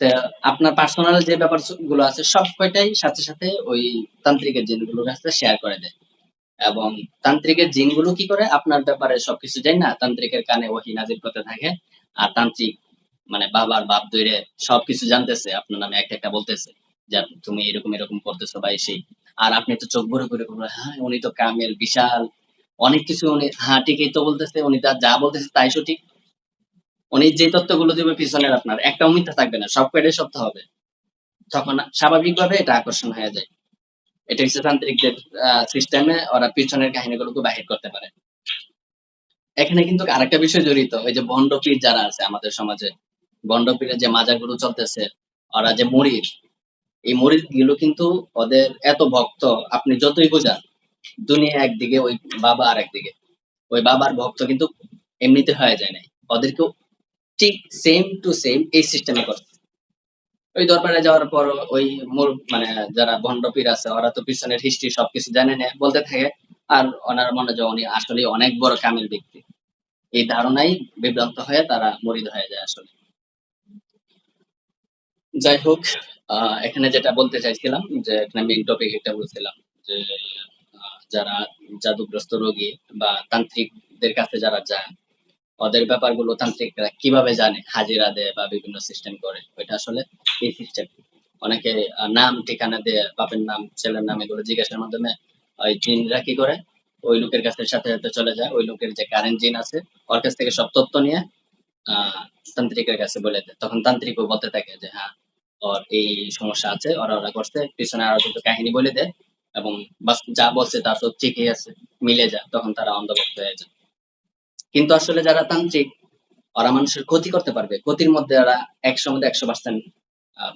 তা আপনার পার্সোনাল যে ব্যাপার গুলো আছে সব কয়টাই সাথে, সাথে ওই তান্ত্রিকের জিনগুলোর কাছে শেয়ার করে দেয়। এবং তান্ত্রিকের জিনগুলো কি করে আপনার ব্যাপারে সবকিছু জানে না, তান্ত্রিকের কানে ওহী নাজিল করতে থাকে। আর তান্ত্রিক মানে বাবার বাপ ধইরে সবকিছু জানতেছে, আপনার নামে একটা, একটা বলতেছে যে তুমি এরকম, এরকম করতেছো বা এই সেই। আর আপনি তো চোখ ভরে, ভরে বলবেন, হ্যাঁ, উনি তো কামেল, বিশাল অনেক কিছু উনি হ্যাঁ, ঠিকই তো বলতেছে। উনি যা বলতেছে তাই সঠিক। উনি যে তথ্যগুলো দিবে পিছনের আপনার একটাও মিথ্যা থাকবে না। সব কয়টাই সত্য হবে। তখন স্বাভাবিকভাবে এটা আকর্ষণ হয়ে যায়। এটা হচ্ছে তান্ত্রিকদের সিস্টেমে ওরা পিছনের কাহিনীগুলোকে বাহির করতে পারে। এখানে কিন্তু আরেকটা বিষয় জড়িত। ওই যে ভণ্ড পীর যারা আছে আমাদের সমাজে, ভণ্ড পীরের যে মাজারগুলো চলতেছে, ওরা যে মুরিদ, এই মুরিদ গুলো কিন্তু ওদের এত ভক্ত, আপনি যতই বোঝান, দুনিয়া একদিকে ওই বাবা আর একদিকে। ওই বাবার ভক্ত কিন্তু এমনিতে হয়ে যায় নাই। ওদেরকেও ঠিক সেম টু সেম এই সিস্টেমে করছে। ওই দরবারে যাওয়ার পর ওই মানে যারা ভণ্ড পীর আছে ওরা তো পিছনের হিস্ট্রি সবকিছু জানে না, বলতে থাকে। আর ওনার মনে হয় উনি আসলে অনেক বড় কামিল ব্যক্তি। এই ধারণাই বিভ্রান্ত হয়ে তারা মুরিদ হয়ে যায় আসলে। যাই হোক, এখানে যেটা বলতে চাইছিলাম যে এখানে মেইন টপিক এটা বলছিলাম যে যারা জাদুগ্রস্ত রোগী বা তান্ত্রিকদের কাছে যারা যায়, ওদের ব্যাপারগুলো তান্ত্রিকরা কিভাবে জানে, হাজিরা দেয় বা বিভিন্ন সিস্টেম করে, ওইটা আসলে এই সিস্টেম। অনেকে নাম ঠিকানা দিয়ে বাপের নাম ছেলের নাম এগুলো জিজ্ঞাসার মাধ্যমে ওই জিনরা কি করে, ওই লোকের কাছে সাথে সাথে চলে যায়। ওই লোকের যে কারেন্ট জিন আছে ওর কাছ থেকে সব তথ্য নিয়ে তান্ত্রিকের কাছে বলে দেয়। তখন তান্ত্রিকও বলতে থাকে যে হ্যাঁ, ওর এই সমস্যা আছে, ওরা ওরা করছে, পিছনে আরো কিন্তু কাহিনী বলে দেয়। এবং বাস যা বলছে তা সব ঠিকই আছে, মিলে যায়। তখন তারা অন্ধভক্ত হয়ে যায়। কিন্তু আসলে যারা তান্ত্রিক, ওরা মানুষের ক্ষতি করতে পারবে। ক্ষতির মধ্যে ওরা ১০০ মধ্যে ১০০%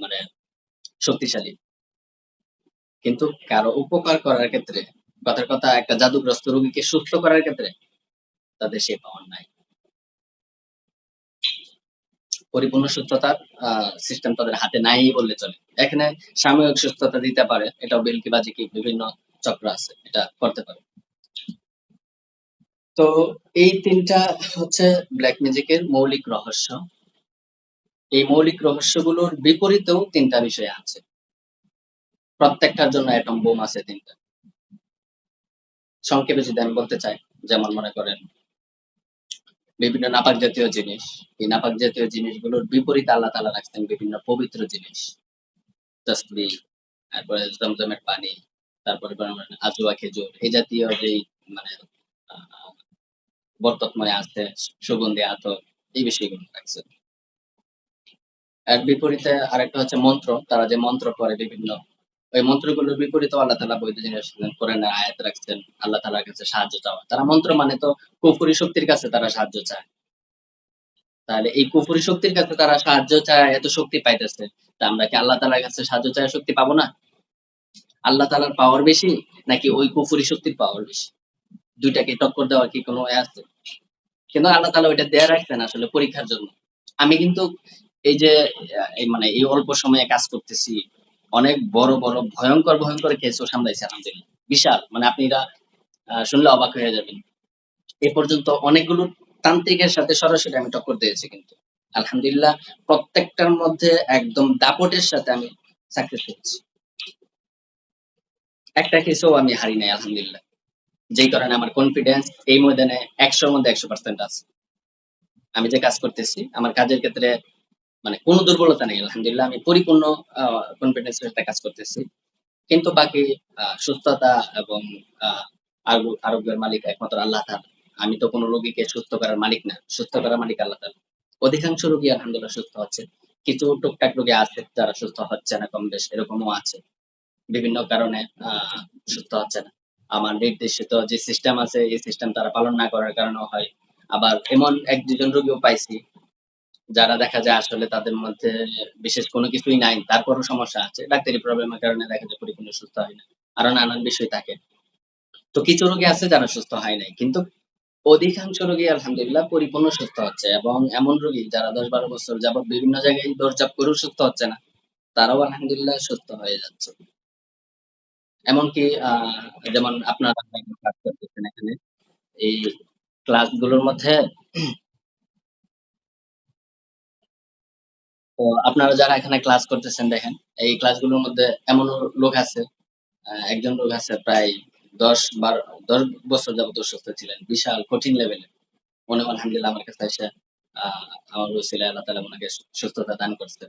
মানে শক্তিশালী। কিন্তু কারো উপকার করার ক্ষেত্রে, কথার কথা একটা জাদুগ্রস্ত রোগীকে সুস্থ করার ক্ষেত্রে তাদের সেই পাওয়ার নাই। পরিপূর্ণ সুস্থতার সিস্টেম তাদের হাতে নাই বললে চলে। এখানে সাময়িক সুস্থতা দিতে পারে। এটাও ভেলকিবাজি কি বিভিন্ন চক্র আছে। এটা করতে পারে। তো এই ৩ টা হচ্ছে ব্লাক ম্যাজিকের মৌলিক রহস্য। এই মৌলিক রহস্যগুলোর বিপরীতেও ৩ টা বিষয় আছে। প্রত্যেকটার জন্য এটম বোম আছে ৩ টা। সংক্ষেপে যদি আমি বলতে চাই, যেমন মনে করেন বিভিন্ন নাপাক জাতীয় জিনিস। এই নাপাক জাতীয় জিনিসগুলোর বিপরীতে আল্লাহ তাআলা রাখছেন বিভিন্ন পবিত্র জিনিস। তাসবিহ, তারপরে জমজমের পানি, তারপরে আজওয়া খেজুর, এই জাতীয় যেই মানে আ বরকতময় আছে, সুগন্ধি আতর, এই বিষয়গুলো রাখছে। এর বিপরীতে আরেকটা হচ্ছে মন্ত্র। তারা যে মন্ত্র পড়ে বিভিন্ন, ওই মন্ত্রগুলোর বিপরীতেও আল্লাহ তাআলা বৈধ জিনিস কোরআনের আয়াত রাখছেন। আল্লাহ তাআলার কাছে সাহায্য চাওয়া। তারা মন্ত্র মানে তো কুফরি শক্তির কাছে তারা সাহায্য চায়। তাহলে এই কুফরি শক্তির কাছে তারা সাহায্য চায়, এত শক্তি পাইতেছে। তা আমরা কি আল্লাহ তাআলার কাছে সাহায্য চাওয়ার শক্তি পাবো না? আল্লাহ তাআলার পাওয়ার বেশি নাকি ওই কুফরি শক্তির পাওয়ার বেশি? ২ টাকে টক্কর দেওয়ার কি কোনো আছে? কিন্তু আল্লাহ তাআলা ওইটা দেয়া রাখছেন আসলে পরীক্ষার জন্য। আমি কিন্তু এই যে এই মানে এই অল্প সময়ে কাজ করতেছি, অনেক বড়, বড় ভয়ংকর, ভয়ংকর কেসও সামলাইছি আলহামদুলিল্লাহ। বিশাল মানে আপনি এটা শুনলে অবাক হয়ে যাবেন। এ পর্যন্ত অনেকগুলো তান্ত্রিকের সাথে সরাসরি আমি টক্কর দিয়েছি কিন্তু। আলহামদুলিল্লাহ প্রত্যেকটার মধ্যে একদম দাপটের সাথে আমি সাকসেস পেয়েছি। একটা কেসেও আমি হারি নাই আলহামদুলিল্লাহ। যেই কারণে আমার কনফিডেন্স এই ময়দানে ১০০ র মধ্যে ১০০% আছে। আমি যে কাজ করতেছি, আমার কাজের ক্ষেত্রে মানে কোন দুর্বলতা নেই। আলহামদুলিল্লাহ আমি পরিপূর্ণ আ কনফিডেন্স এর সাথে কাজ করতেছি। কিন্তু বাকি সুস্থতা এবং আ আরোগ্যের মালিক একমাত্র আল্লাহ তাআলা। আমি তো কোন রোগীকে সুস্থ করার মালিক না। সুস্থ করার মালিক আল্লাহ তাআলা। অধিকাংশ রোগী আলহামদুলিল্লাহ সুস্থ হচ্ছে। কিছু টুকটাক রোগী আছে যারা সুস্থ হচ্ছে না কম-বেশ এরকমও আছে। বিভিন্ন কারণে আ সুস্থ হচ্ছে না। আমার নির্দেশিত যে সিস্টেম আছে এই সিস্টেম তারা পালন না করার কারণেও হয়। আবার এমন ১-২ জন রোগীও পাইছি যারা দেখা যায় আসলে তাদের মধ্যে বিশেষ কোনো কিছুই নাই। তারপরও সমস্যা আছে। ডাক্তারি প্রবলেম এর কারণে দেখা যায় পরিপূর্ণ সুস্থ হয় না। আরো নানান বিষয় থাকে। তো কিছু রোগী আছে যারা সুস্থ হয় নাই। কিন্তু অধিকাংশ রোগী আলহামদুলিল্লাহ পরিপূর্ণ সুস্থ হচ্ছে এবং এমন রোগী যারা ১০-১২ বছর যাবৎ বিভিন্ন জায়গায় দৌড়ঝাঁপ করেও সুস্থ হচ্ছে না, তারাও আলহামদুলিল্লাহ সুস্থ হয়ে যাচ্ছে। এমনকি যেমন আপনারা ক্লাস করতেছেন এখানে। এই ক্লাসগুলোর মধ্যে তো আপনারা যারা এখানে ক্লাস করতেছেন দেখেন, এই ক্লাসগুলোর মধ্যে এমনও লোক আছে, একজন লোক আছে প্রায় 10-12 10 বছর যাবত অসুস্থ ছিলেন। বিশাল কঠিন লেভেলে। উনি আলহামদুলিল্লাহ আমার কাছে এসে আ আমার ওসিলায় আল্লাহ তাআলা উনাকে সুস্থতা দান করছে।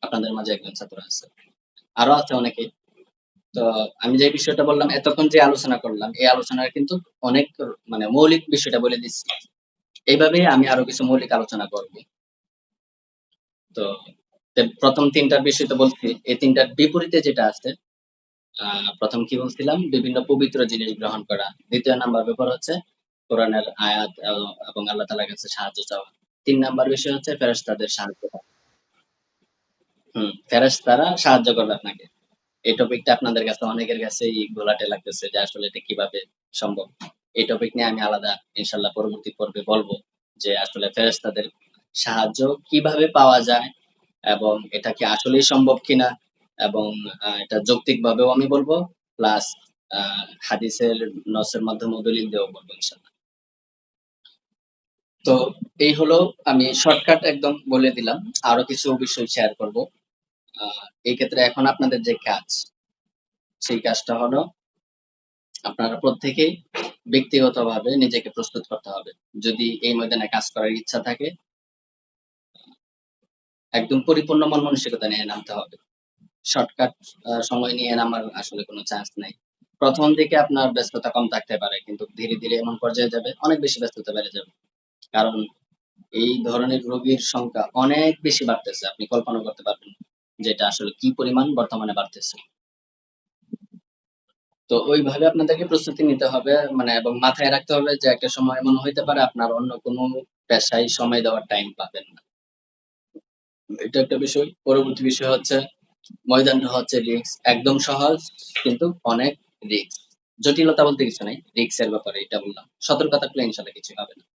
আপনাদের মাঝে একজন ছাত্র আছে। আরো আছে অনেকে। তো আমি যে বিষয়টা বললাম এতক্ষণ যে আলোচনা করলাম, এই আলোচনার কিন্তু অনেক মানে মৌলিক বিষয়টা বলে দিচ্ছি। এইভাবেই আমি আরো কিছু মৌলিক আলোচনা করব। তো ১ম ৩ টার বিষয় তো বলছি। এই ৩ টার বিপরীতে যেটা আছে, আ ১ম কি বলছিলাম? বিভিন্ন পবিত্র জিনিস গ্রহণ করা। ২য় নাম্বার ব্যাপার হচ্ছে কোরআনের আয়াত এবং আল্লাহ তাআলার কাছে সাহায্য চাওয়া। ৩ নাম্বার বিষয় হচ্ছে ফেরেশতাদের সাহায্য পাওয়া। ফেরেশতারা সাহায্য করবে আপনাকে। এই টপিকটা আপনাদের কাছে অনেকের কাছেই ঘোলাটে লাগতেছে যে আসলে এটা কিভাবে সম্ভব। এই টপিক নিয়ে আমি আলাদা ইনশাআল্লাহ পরবর্তী পর্বে বলব যে আসলে ফেরেশতাদের সাহায্য কিভাবে পাওয়া যায় এবং এটা কি আসলেই সম্ভব কিনা এবং এটা যৌক্তিকভাবেও আমি বলব প্লাস আ হাদিসের নসের মাধ্যমেও দলিল দিয়েও বলব ইনশাআল্লাহ। তো এই হলো আমি শর্টকাট একদম বলে দিলাম। আরো কিছু বিষয় শেয়ার করব। আ এই ক্ষেত্রে এখন আপনাদের যে কাজ, সেই কাজটা হলো আপনারা প্রত্যেকেই ব্যক্তিগতভাবে নিজেকে প্রস্তুত করতে হবে। যদি এই ময়দানে কাজ করার ইচ্ছা থাকে, একদম পরিপূর্ণ মন মানসিকতা নিয়ে নামতে হবে। শর্টকাট সময় নিয়ে নামার আসলে কোনো চান্স নাই। ১ম দিকে আপনার ব্যস্ততা কম থাকতে পারে। কিন্তু ধীরে, ধীরে এমন পর্যায়ে যাবে অনেক বেশি ব্যস্ততা বেড়ে যাবে। কারণ এই ধরনের রোগীর সংখ্যা অনেক বেশি বাড়তেছে। আপনি কল্পনা করতে পারবেন না যে এটা আসলে কি পরিমাণ বর্তমানে বাড়তেছে। তো ওইভাবে আপনাদেরকে প্রস্তুতি নিতে হবে মানে এবং মাথায় রাখতে হবে যে একটা সময় এমন হইতে পারে আপনার অন্য কোনো পেশায় সময় দেওয়ার টাইম পাবেন না। এটা একটা বিষয়। পরবর্তী বিষয় হচ্ছে ময়দানটা হচ্ছে রিস্ক। একদম সহজ কিন্তু অনেক রিস্ক। জটিলতা বলতে কিছু নাই। রিস্ক এর ব্যাপারে এটা বললাম। সতর্ক থাকলে ইনশাআল্লাহ কিছুই হবে না।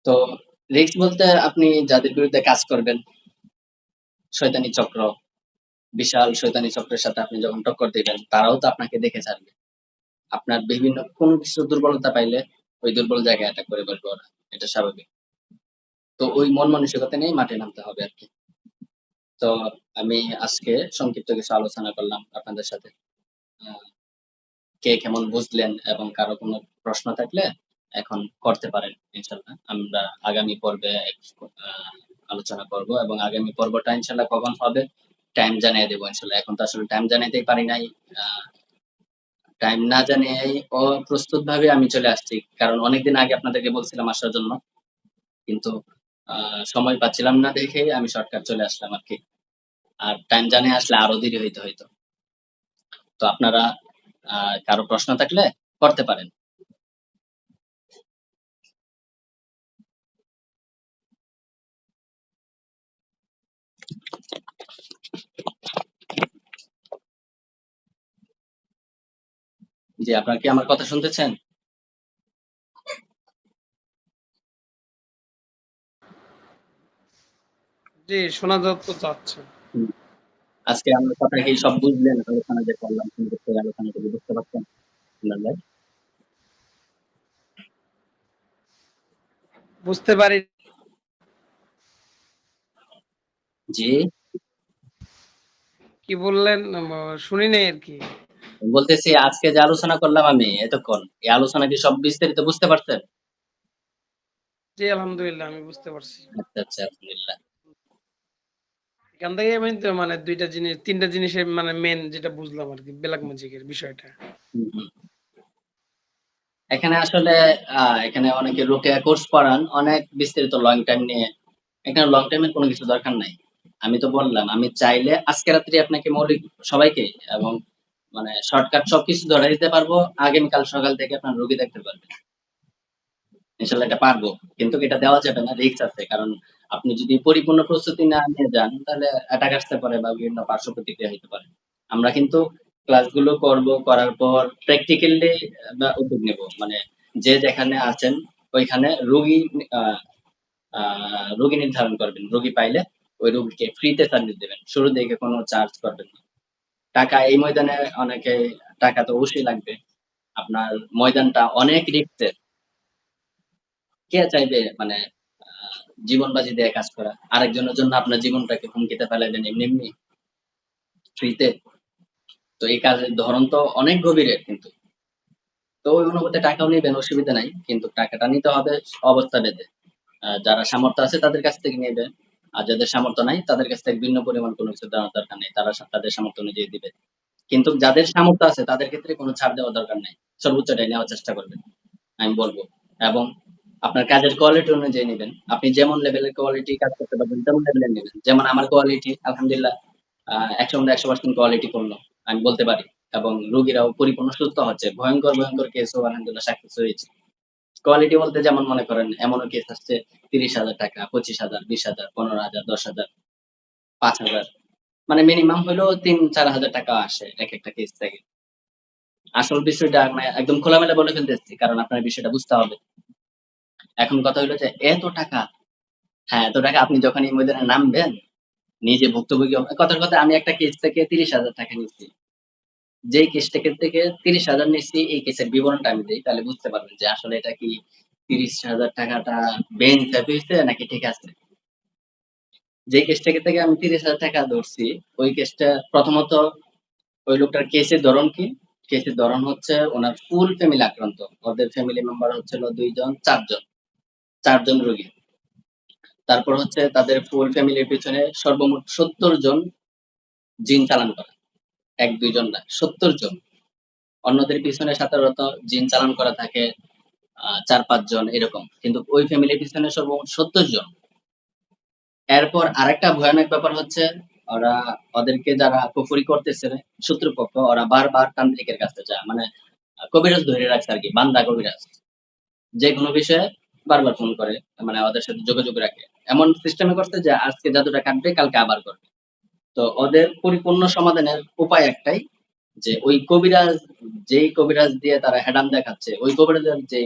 তো রিস্ক বলতে আপনি যাদের বিরুদ্ধে কাজ করবেন, শয়তানি চক্র, বিশাল শয়তানি চক্রের সাথে আপনি যখন টক্কর দিবেন, তারাও তো আপনাকে দেখে ছাড়বে। আপনার বিভিন্ন কোনো কিছুর দুর্বলতা পাইলে ওই দুর্বল জায়গায় অ্যাটাক করে বসবে ওরা। এটা স্বাভাবিক। তো ওই মন মানসিকতা নিয়েই মাঠে নামতে হবে আরকি। তো আমি আজকে সংক্ষিপ্ত কিছু আলোচনা করলাম আপনাদের সাথে। আ কে কেমন বুঝলেন এবং কারো কোনো প্রশ্ন থাকলে এখন করতে পারেন ইনশাআল্লাহ। আমরা আগামী পর্বে আ আলোচনা করব এবং আগামী পর্বটা ইনশাআল্লাহ কখন হবে টাইম জানিয়ে দেব ইনশাআল্লাহ। এখন তো আসলে টাইম জানাইতেই পারি নাই। আ টাইম না জানিয়েই অপ্রস্তুতভাবে আমি চলে আসছি। কারণ অনেকদিন আগে আপনাদেরকে বলছিলাম আসার জন্য। কিন্তু আ সময় পাচ্ছিলাম না দেখেই আমি শর্টকাট চলে আসলাম আরকি। আর টাইম জানিয়ে আসলে আরো দেরি হইতে হইতো। তো আপনারা আ কারো প্রশ্ন থাকলে করতে পারেন। জি, আপনারা কি আমার কথা শুনতেছেন? জি, শোনা তো যাচ্ছে। হুম। আজকে আমার কথা কি সব বুঝলেন? আলোচনা যে করলাম সুন্দর করে আলোচনা করে বুঝতে পারছেন? আলহামদুলিল্লাহ ভাই। বুঝতে পারি জি, কি বললেন শুনি নাই আরকি। বলতেছি আজকে যে আলোচনা করলাম আমি এতক্ষণ, এই আলোচনা কি সব বিস্তারিত বুঝতে পারছেন? জি, আলহামদুলিল্লাহ আমি বুঝতে পারছি। আচ্ছা, আচ্ছা আলহামদুলিল্লাহ। এখান থেকে আমি তো মানে ২ টা জিনিস ৩ টা জিনিসের মানে মেইন যেটা বুঝলাম আরকি ব্লাক ম্যাজিক এর বিষয়টা। হুম, হুম। এখানে আসলে এখানে অনেকে রোকেয়া কোর্স করান অনেক বিস্তারিত লং টাইম নিয়ে। এখানে লং টাইম এর কোনো কিছু দরকার নাই। আমি তো বললাম আমি চাইলে আজকে রাত্রে আপনাকে মৌলিক সবাইকে এবং মানে শর্টকাট সবকিছু ধরায় দিতে পারবো। আগামীকাল সকাল থেকে আপনার রোগী দেখতে পারবেন। ইনশাআল্লাহ এটা পারবো। কিন্তু এটা দেওয়া যাবে না, রিস্ক আছে। কারণ আপনি যদি পরিপূর্ণ প্রস্তুতি না নিয়ে যান, তাহলে অ্যাটাক আসতে পারে বা বিভিন্ন পার্শ্ব প্রতিক্রিয়া হইতে পারে। আমরা কিন্তু ক্লাসগুলো করব, করার পর প্র্যাকটিক্যালি উদ্যোগ নেব। মানে যে যেখানে আছেন ওইখানে আ আ রোগী নির্ধারণ করবেন। রোগী পাইলে ওই রোগীকে ফ্রিতে সার্ভিস দিবেন। শুরুর দিকে কোনো চার্জ করবেন না। টাকা এই ময়দানে অনেকে টাকা তো অবশ্যই লাগবে। আপনার ময়দানটা অনেক রিস্কের। কে চাইবে মানে আ জীবন বাজি দিয়ে কাজ করা? আরেকজনের জন্য আপনার জীবনটাকে হুমকিতে ফেলাইবেন এমনি, এমনি ফ্রিতে? তো এই কাজের ধরন তো অনেক গভীরের কিন্তু। তো ওই অনুপাতে টাকাও নিবেন, অসুবিধা নাই। কিন্তু টাকাটা নিতে হবে অবস্থা ভেদে। যারা সামর্থ্য আছে তাদের কাছ থেকে নিবে। আর যাদের সামর্থ্য নাই তাদের কাছ থেকে ভিন্ন পরিমাণ কোনো কিছু দেওয়ার দরকার নেই। তারা তাদের সামর্থ্য অনুযায়ী দিবে। কিন্তু যাদের সামর্থ্য আছে তাদের ক্ষেত্রে কোনো ছাড় দেওয়ার দরকার নাই। সর্বোচ্চটাই নেওয়ার চেষ্টা করবেন। আমি বলব। এবং আপনার কাজের কোয়ালিটি অনুযায়ী নিবেন। আপনি যেমন লেভেলের কোয়ালিটি কাজ করতে পারবেন তেমন লেভেলের নিবেন। যেমন আমার কোয়ালিটি আলহামদুলিল্লাহ ১০০ র মধ্যে ১০০% কোয়ালিটি পূর্ণ। আমি বলতে পারি। এবং রোগীরাও পরিপূর্ণ সুস্থ হচ্ছে। ভয়ংকর, ভয়ংকর কেসও আলহামদুলিল্লাহ সাকসেস হয়েছে। কোয়ালিটি বলতে যেমন মনে করেন এমনও কেস আসছে ৳৩০,০০০, ৳২৫,০০০, ৳২০,০০০, ৳১৫,০০০, ৳১০,০০০, ৳৫,০০০ মানে মিনিমাম হইলেও ৳৩,০০০-৪,০০০ আসে একেকটা কেস থেকে। আসল বিষয়টা মানে একদম খোলামেলা বলে ফেলতেছি। কারণ আপনার বিষয়টা বুঝতে হবে। এখন কথা হইলো যে এত টাকা, হ্যাঁ, এত টাকা আপনি যখন এই ময়দানে নামবেন, নিজে ভুক্তভোগী কথার কথা আমি একটা কেস থেকে ৳৩০,০০০ নিচ্ছি। যেই কেসটাকে থেকে ৩০,০০০ নিচ্ছি এই কেসের বিবরণটা আমি দেই, তাহলে বুঝতে পারবেন যে আসলে এটা কি ৳৩০,০০০ টা বেইনসাফি হইছে নাকি ঠিক আছে। যেই কেসটাকে থেকে আমি ৳৩০,০০০ ধরছি, ওই কেসটা প্রথমত ওই লোকটার কেসের ধরন কি? কেসের ধরন হচ্ছে উনার ফুল ফ্যামিলি আক্রান্ত। ওদের ফ্যামিলি মেম্বার হচ্ছে হলো ২ জন, ৪ জন। ৪ জন রোগী। তারপর হচ্ছে তাদের ফুল ফ্যামিলির পেছনে সর্বমোট ৭০ জন জিন চালান করা। ১-২ জন না, ৭০ জন। অন্যদের পিছনে সাধারণত জিন চালান করা থাকে ৪-৫ জন এরকম। কিন্তু ওই ফ্যামিলির পিছনে সর্বমোট ৭০ জন। এরপর আরেকটা ভয়ানক ব্যাপার হচ্ছে ওরা ওদেরকে যারা কুফরি করতেছে শত্রুপক্ষ ওরা বারবার তান্ত্রিকের কাছে যায়। মানে কবিরাজ ধরে রাখছে আরকি, বান্দা কবিরাজ। যেকোনো বিষয়ে বারবার ফোন করে। মানে ওদের সাথে যোগাযোগ রাখে। এমন সিস্টেমে করছে যে আজকে জাদুটা কাটবে, কালকে আবার করবে। তো ওদের পরিপূর্ণ সমাধানের উপায় একটাই যে ওই কবিরাজ যেই কবিরাজ দিয়ে তারা হেডাম দেখাচ্ছে, ওই কবিরাজের যে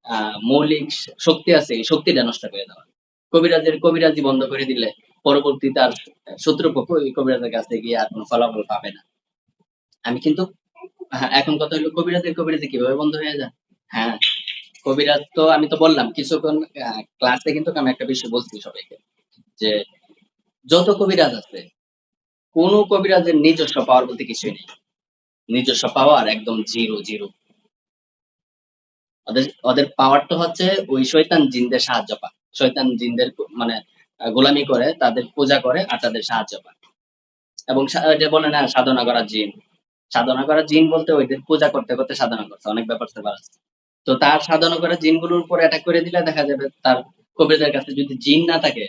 আ মৌলিক শক্তি আছে, এই শক্তিটা নষ্ট করে দেওয়া। কবিরাজের কবিরাজি বন্ধ করে দিলে পরবর্তীতে আর শত্রুপক্ষ ওই কবিরাজের কাছে গিয়ে আর কোন ফলাফল পাবে না। আমি কিন্তু হ্যাঁ, এখন কথা হলো কবিরাজের কবিরাজি কিভাবে বন্ধ হয়ে যায়? হ্যাঁ, কবিরাজ তো আমি তো বললাম কিছুক্ষণ ক্লাসে কিন্তু আমি একটা বিষয় বলছি সবাইকে যে যত কবিরাজ আছে, কোন কবিরাজের নিজস্ব পাওয়ার বলতে কিছুই নেই। নিজস্ব পাওয়ার একদম 0, 0 ওদের ওদের পাওয়ারটা হচ্ছে ওই শয়তান জিনদের সাহায্য পায়। শয়তান জিনদের মানে গোলামি করে, তাদের পূজা করে আর তাদের সাহায্য পায়। এবং যে বলে না সাধনা করা জিন। সাধনা করা জিন বলতে ওইদের পূজা করতে, করতে সাধনা করছে। অনেক ব্যাপার-স্যাপার আছে। তো তার সাধনা করা জিনগুলোর উপর অ্যাটাক করে দিলে দেখা যাবে তার কবিরাজের কাছে যদি জিন না থাকে,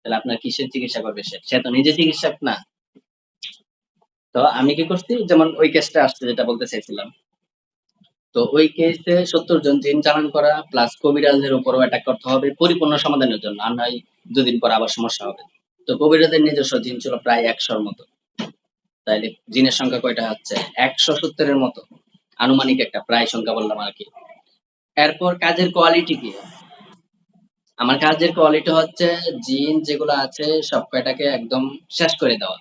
তাহলে আপনার কিসের চিকিৎসা করবে সে? সে তো নিজে চিকিৎসক না। তো আমি কি করছি যেমন ওই কেসটা আসছে যেটা বলতে চাইছিলাম। তো ওই কেসে ৭০ জন জিন চালান করা প্লাস কবিরাজের উপরও অ্যাটাক করতে হবে পরিপূর্ণ সমাধানের জন্য। আর নয় ২ দিন পর আবার সমস্যা হবে। তো কবিরাজের নিজস্ব জিন ছিল প্রায় ১০০ র মতো। তাইলে জিনের সংখ্যা কয়টা হচ্ছে? ১৭০ এর মতো। আনুমানিক একটা প্রায় সংখ্যা বললাম আরকি। এরপর কাজের কোয়ালিটি কি? আমার কাজের কোয়ালিটি হচ্ছে জিন যেগুলো আছে সব কয়টাকে একদম শেষ করে দেওয়া।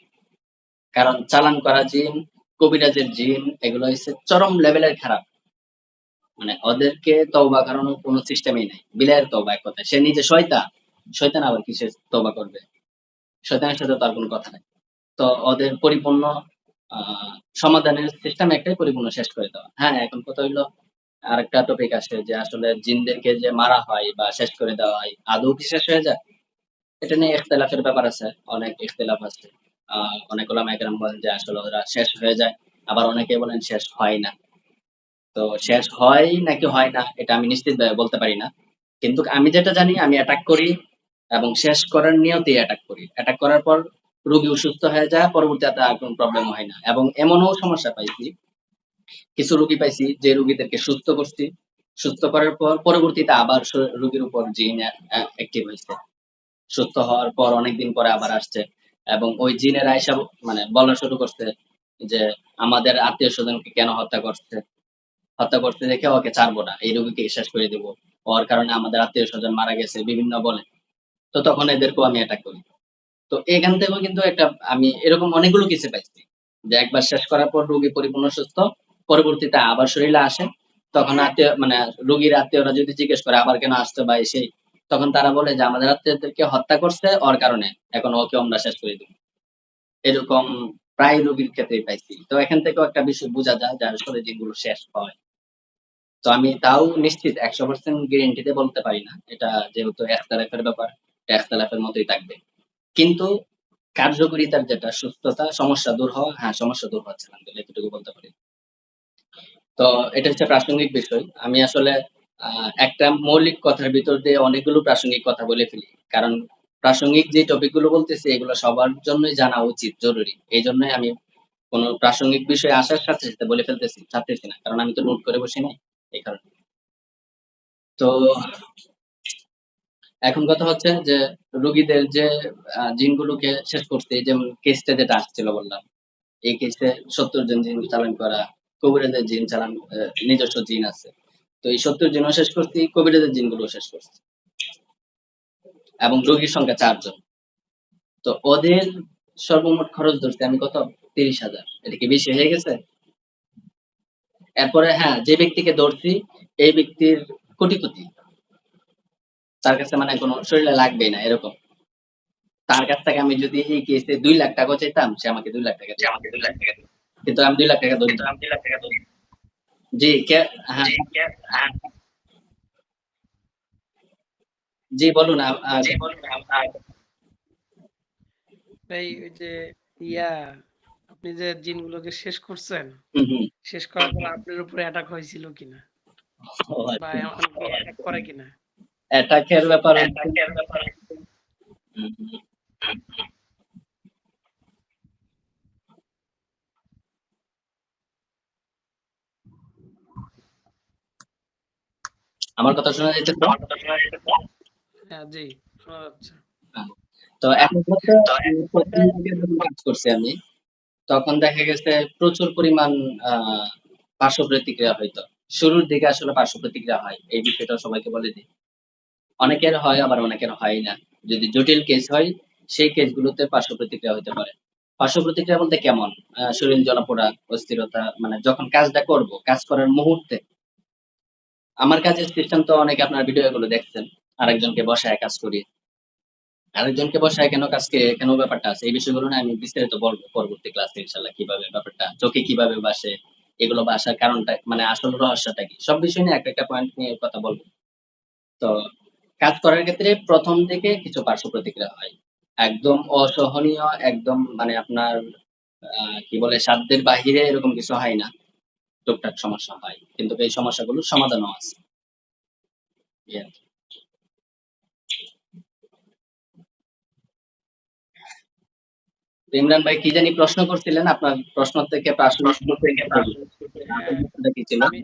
কারণ চালান করা জিন, কবিরাজের জিন এগুলো হইছে চরম লেভেলের খারাপ। মানে ওদেরকে তওবা করানোর কোন সিস্টেমই নাই। বিলায়ের তওবা এক কথায়। সে নিজে শয়তান। শয়তান আবার কিসের তওবা করবে? শয়তানের সাথে তার কোন কথা নাই। তো ওদের পরিপূর্ণ আ সমাধানের সিস্টেম একটাই পরিপূর্ণ শেষ করে দেওয়া। হ্যাঁ, এখন কথা হইলো আরেকটা টপিক আসে যে আসলে জিনদেরকে যে মারা হয় বা শেষ করে দেওয়া হয়, আদৌ কি শেষ হয়ে যায়? এটা নিয়ে ইখতিলাফের ব্যাপার আছে। অনেক ইখতিলাফ আছে। আ অনেক ওলামায়ে কেরাম বলেন যে আসলে ওরা শেষ হয়ে যায়। আবার অনেকে বলেন শেষ হয় না। তো শেষ হয় নাকি হয় না এটা আমি নিশ্চিতভাবে বলতে পারি না। কিন্তু আমি যেটা জানি আমি অ্যাটাক করি এবং শেষ করার নিয়তেই অ্যাটাক করি। অ্যাটাক করার পর রোগী অসুস্থ হয়ে যায়, পরবর্তীতে আর কোন প্রবলেম হয় না। এবং এমনও সমস্যা পাইছি, কিছু রোগী পাইছি যে রোগীদেরকে সুস্থ করছি। সুস্থ করার পর পরবর্তীতে আবার রোগীর উপর জিন অ্যাক্টিভ হইছে। সুস্থ হওয়ার পর অনেকদিন পরে আবার আসছে এবং ওই জিনেরা আইসা মানে বলা শুরু করছে যে, "আমাদের আত্মীয়স্বজনকে কেন হত্যা করছে? হত্যা করতে দেখে ওকে ছাড়বো না। এই রোগীকে শেষ করে দিব। ওর কারণে আমাদের আত্মীয়স্বজন মারা গেছে।" বিভিন্ন বলে। তো তখন এদেরকেও আমি অ্যাটাক করি। তো এখান থেকেও কিন্তু একটা আমি এরকম অনেকগুলো কেসে পাইছি। যে একবার শেষ করার পর রোগী পরিপূর্ণ সুস্থ। পরবর্তীতে আবার শরীরে আসে। তখন মানে রোগীর আত্মীয়রা যদি জিজ্ঞেস করে আবার কেন আসছো বা এই সেই, তখন তারা বলে যে আমাদের আত্মীয়দেরকে হত্যা করছে ওর কারণে। এখন ওকেও আমরা শেষ করে দিব। এরকম প্রায় রোগীর ক্ষেত্রেই পাইছি। তো এখান থেকেও একটা বিষয় বোঝা যায় যে আসলে জিনগুলো শেষ হয়। তো আমি তাও নিশ্চিত ১০০% গ্যারান্টিতে বলতে পারি না। এটা যেহেতু ইখতিলাফের ব্যাপার, এটা ইখতিলাফের মতোই থাকবে। কিন্তু কার্যকরিতার যেটা সুস্থতা, সমস্যা দূর হওয়া, হ্যাঁ, সমস্যা দূর হচ্ছে আলহামদুলিল্লাহ এতটুকু বলতে পারি। তো এটা হচ্ছে প্রাসঙ্গিক বিষয়। আমি আসলে আ একটা মৌলিক কথার ভিতর দিয়ে অনেকগুলো প্রাসঙ্গিক কথা বলে ফেলি। কারণ প্রাসঙ্গিক যে টপিক গুলো বলতেছি এগুলো সবার জন্যই জানা উচিত, জরুরি। এইজন্যই আমি কোন প্রাসঙ্গিক বিষয়ে আসার সাথে, সাথে বলে ফেলতেছি, ছাড়তেছি না। কারণ আমি তো নোট করে বসি নাই। এই কারণে। তো এখন কথা হচ্ছে যে রোগীদের যে জিনগুলোকে শেষ করতে যেমন কেসটা যেটা আসছিল বললাম। এই কেসে ৭০ জন জিন চালান করা, কবিরাজের জিন চালান নিজস্ব জিন আছে। তো এই ৭০ জিনও শেষ করছি, কবিরাজের জিনগুলোও শেষ করছি। এবং রোগীর সংখ্যা ৪ জন। তো ওদের সর্বমোট খরচ ধরছি আমি কত? ৩০,০০০। এটা কি বেশি হয়ে গেছে? এরপরে হ্যাঁ, যে ব্যক্তিকে ধরছি এই ব্যক্তির কোটি। তার কাছে মানে কোন শরীরে লাগবেই না এরকম। তার কাছ থেকে আমি যদি এই কেসে ৳২,০০,০০০ চাইতাম, সে আমাকে ৳২,০০,০০০ দিত। কিন্তু আমি ৳২,০০,০০০ ধরি না। জি, হ্যাঁ, জি বলুন। ভাই ওই যে ইয়া আপনি যে জিনগুলোকে শেষ করছেন, হুম, হুম। শেষ করার পর আপনার উপরে অ্যাটাক হয়েছিল কিনা? ও বা আচ্ছা। অনেকে অ্যাটাক করে কিনা? অ্যাটাকের ব্যাপার হচ্ছে হুম, হুম। আমার কথা শোনা যাইতেছে? হ্যাঁ, জি, শোনা যাচ্ছে। হ্যাঁ। তো এখন হচ্ছে ১ম দিকে যখন কাজ করছি আমি, তখন দেখা গেছে প্রচুর পরিমাণ আ পার্শ্ব প্রতিক্রিয়া হইতো। শুরুর দিকে আসলে পার্শ্ব প্রতিক্রিয়া হয়। এই বিষয়টা সবাইকে বলে দিই। অনেকের হয় আবার অনেকের হয় না। যদি জটিল কেস হয়, সেই কেসগুলোতে পার্শ্ব প্রতিক্রিয়া হইতে পারে। পার্শ্ব প্রতিক্রিয়া বলতে কেমন? শরীর জ্বলা-পোড়া, অস্থিরতা মানে যখন কাজটা করব, কাজ করার মুহূর্তে আমার কাজের সিস্টেম তো অনেকে আপনার ভিডিওগুলো দেখছেন। আরেকজনকে বসায় কাজ করিয়ে। আরেকজনকে বসায় কেন ব্যাপারটা আছে। এই বিষয়গুলো নিয়ে আমি বিস্তারিত বলব পরবর্তী ক্লাসে ইনশাআল্লাহ কিভাবে ব্যাপারটা, চোখে কিভাবে বাসে, এগুলো বাসার কারণটা মানে আসল রহস্যটা কি? সব বিষয় নিয়ে একটা পয়েন্ট নিয়ে কথা বলব। তো কাজ করার ক্ষেত্রে ১ম দিকে কিছু পার্শ্ব প্রতিক্রিয়া হয়। একদম অসহনীয়, একদম মানে আপনার কি বলে সাধ্যের বাহিরে এরকম কিছু হয় না। টুকটাক সমস্যা হয়। কিন্তু এই সমস্যাগুলোর সমাধানও আছে। এই আরকি। তো ইমরান ভাই কি জানি প্রশ্ন করছিলেন? আপনার প্রশ্ন থেকে প্রাসঙ্গিক হ্যাঁ, কি ছিল? আমি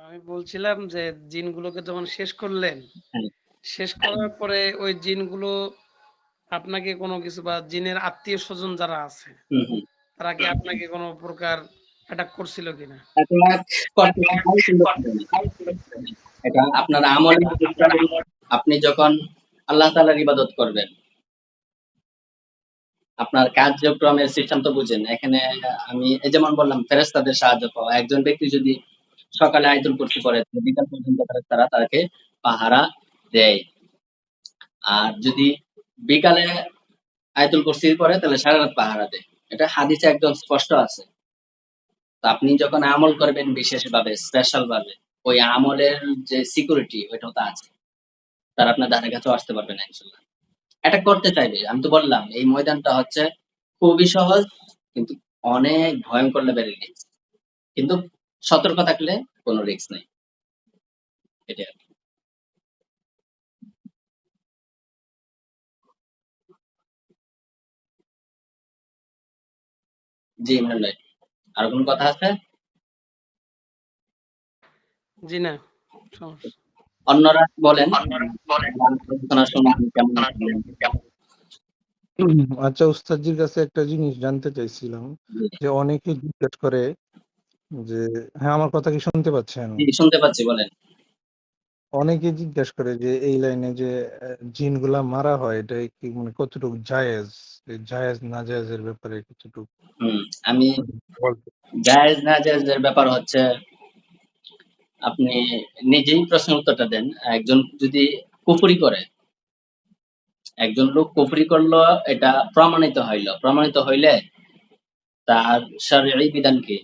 আমি বলছিলাম যে জিনগুলোকে যখন শেষ করলেন, হ্যাঁ। শেষ করার পরে ওই জিনগুলো আপনাকে কোনো কিছু বা জিনের আত্মীয়স্বজন যারা আছে, হুম, হুম। তারা কি আপনাকে কোনো প্রকার অ্যাটাক করছিল কিনা? আপনার করতে হয় কিন্তু করে না। এটা আপনার আমলের দিকটা বলুন। আপনি যখন আল্লাহ তাআলার ইবাদত করবেন, আপনার কার্যক্রমের সিস্টেম তো বুঝেন। এখানে আমি এই যেমন বললাম ফেরেশতাদের সাহায্য পাওয়া। একজন ব্যক্তি যদি সকালে আয়াতুল কুরসি পড়ে বিকাল পর্যন্ত ফেরেশতারা তাকে পাহারা দেয়। আর যদি বিকালে আয়াতুল কুরসি পড়ে তাহলে সারারাত পাহারা দেয়। এটা হাদিসে একদম স্পষ্ট আছে। তো আপনি যখন আমল করবেন বিশেষভাবে, স্পেশাল ভাবে, ওই আমলের যে সিকিউরিটি ওইটাও তো আছে। তারা আপনার ধারে কাছেও আসতে পারবে না ইনশাআল্লাহ। এটা করতে চাইবে। আমি তো বললাম এই ময়দানটা হচ্ছে খুবই সহজ কিন্তু অনেক ভয়ংকর লেভেলের রিস্ক। কিন্তু সতর্ক থাকলে কোন রিস্ক নাই। এটাই আরকি। জি, ইমরান ভাই। আর কোন কথা আছে? জি না, সমস্যা অন্যরা বলেন। আলোচনা শুনলেন কেমন লাগলেন? আচ্ছা উস্তাদজির কাছে একটা জিনিস জানতে চাইছিলাম জি, যে অনেকে জিজ্ঞেস করে যে হ্যাঁ আমার কথা কি শুনতে পাচ্ছেন? জি শুনতে পাচ্ছি বলেন। অনেকে জিজ্ঞেস করে যে এই লাইনে যে জিনগুলা মারা হয় এটা কি মানে কতটুকু জায়েজ? এই জায়েজ না জায়েজের ব্যাপারে কতটুকু হুম, আমি বলতে জায়েজ না জায়েজের ব্যাপার হচ্ছে আপনি নিজেই প্রশ্নের উত্তরটা দেন। একজন যদি কুফরি করে, একজন লোক কুফরি করলো এটা প্রমাণিত হইল। প্রমাণিত হইলে তার শারঈ বিধান কি?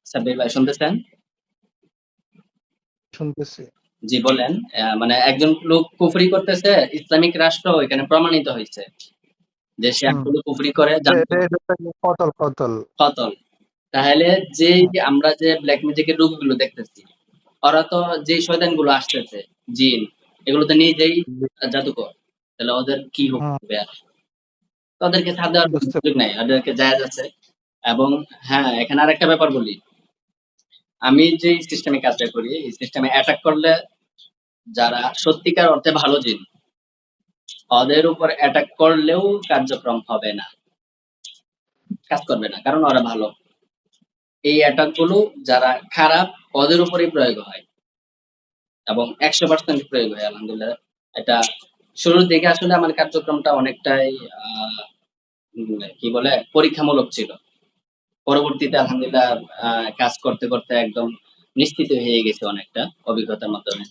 সাব্বির ভাই শুনতেছেন? শুনতেছি। জি বলেন। মানে একজন লোক কুফরি করতেছে, ইসলামিক রাষ্ট্র এখানে প্রমাণিত হইছে যে সে হুম। আসলে কুফরি করে এটা এটা এটা কতল কতল। কতল। তাহলে যেই হুম, আমরা যে ব্ল্যাক ম্যাজিকের রূপগুলো দেখতেছি, ওরা তো যেই শয়তানগুলো আসতেছে, জিন, এগুলো তো নিজেই জাদুকর। তাহলে ওদের কি হুম, হবে আর? তো ওদেরকে ছাড় দেওয়ার কোনো বুঝতে সুযোগ নাই। ওদেরকে জায়েজ আছে। এবং হ্যাঁ, এখানে আরেকটা ব্যাপার বলি। আমি যেই সিস্টেমে কাজটা করি, এই সিস্টেমে অ্যাটাক করলে যারা সত্যিকার অর্থে ভালো জিন, ওদের উপর অ্যাটাক করলেও কার্যক্রম হবে না। কাজ করবে না। কারণ ওরা ভালো। এই অ্যাটাক গুলো যারা খারাপ ওদের উপরেই প্রয়োগ হয়। এবং ১০০% প্রয়োগ হয় আলহামদুলিল্লাহ। এটা শুরুর দিকে আসলে আমার কার্যক্রমটা অনেকটাই আ কি বলে পরীক্ষামূলক ছিল। পরবর্তীতে আলহামদুলিল্লাহ আ কাজ করতে, করতে একদম নিশ্চিত হয়ে গেছি অনেকটা অভিজ্ঞতার মাধ্যমে।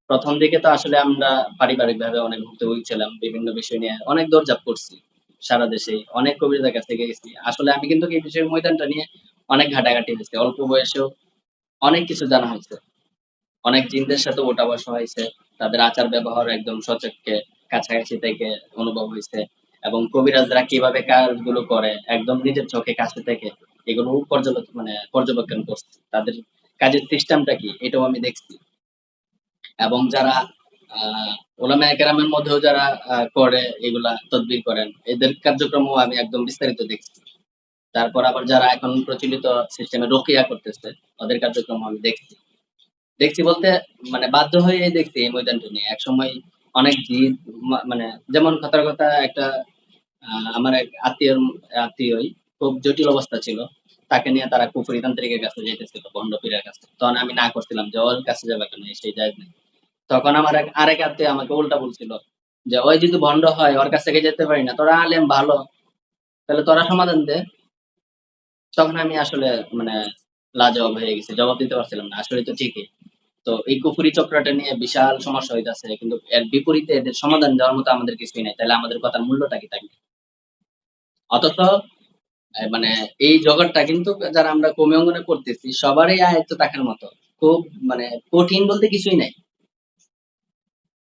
১ম দিকে তো আসলে আমরা পারিবারিকভাবে অনেক ভুক্তভোগী ছিলাম। বিভিন্ন বিষয় নিয়ে অনেক দৌড়ঝাঁপ করছি। সারা দেশেই অনেক কবিরাজের কাছ থেকে গেছি। আসলে আমি কিন্তু এই বিষয়ের ময়দানটা নিয়ে অনেক ঘাটাঘাটি হইছে। অল্প বয়সেও অনেক কিছু জানা হইছে। অনেক জিনদের সাথে ওঠা বসা হইছে। তাদের আচার ব্যবহার একদম সচক্ষে কাছাকাছি থেকে অনুভব হইছে। এবং কবিরাজরা কিভাবে কাজগুলো করে একদম নিজের চোখে কাছে থেকে এগুলো পর্যবেক্ষণ করছি। তাদের কাজের সিস্টেমটা কি এটাও আমি দেখছি। এবং যারা আ উলামায়ে কেরামের মধ্যেও যারা করে এগুলা তদবির করেন, এদের কার্যক্রমও আমি একদম বিস্তারিত দেখছি। তারপর আবার যারা এখন প্রচলিত সিস্টেমে রুকিয়া করতেছে, ওদের কার্যক্রম আমি দেখছি। দেখছি বলতে মানে বাধ্য হয়েই দেখছি এই ময়দানটা নিয়ে। একসময় অনেক জিদ মানে যেমন কথার কথা একটা আমার এক আত্মীয়ই খুব জটিল অবস্থা ছিল। তাকে নিয়ে তারা কুফরি তান্ত্রিকের কাছে যাইতেছিল, ভণ্ড পীরের কাছে। তখন আমি না করছিলাম যে, "ওর কাছে যাবা কেন? সেই জায়েজ নাই।" তখন আমার আরেক আত্মীয় আমাকে উল্টা বলছিল যে, "ওই যদি ভণ্ড হয়, ওর কাছ থেকে যেতে পারি না। তোরা আলেম ভালো, তাহলে তোরা সমাধান দে।" তখন আমি আসলে মানে লাজবাব হয়ে গেছি। জবাব দিতে পারছিলাম না। আসলেই তো ঠিকই। তো এই কুফরি চক্রটা নিয়ে বিশাল সমস্যা হইতাছে। কিন্তু এর বিপরীতে এদের সমাধান দেওয়ার মতো আমাদের কিছুই নাই। তাইলে আমাদের কথার মূল্যটা কি থাকবে? অথচ মানে এই জগৎটা কিন্তু যারা আমরা কওমি অঙ্গনে করতেছি সবারই আয়ত্ত থাকার মতো। খুব মানে কঠিন বলতে কিছুই নাই।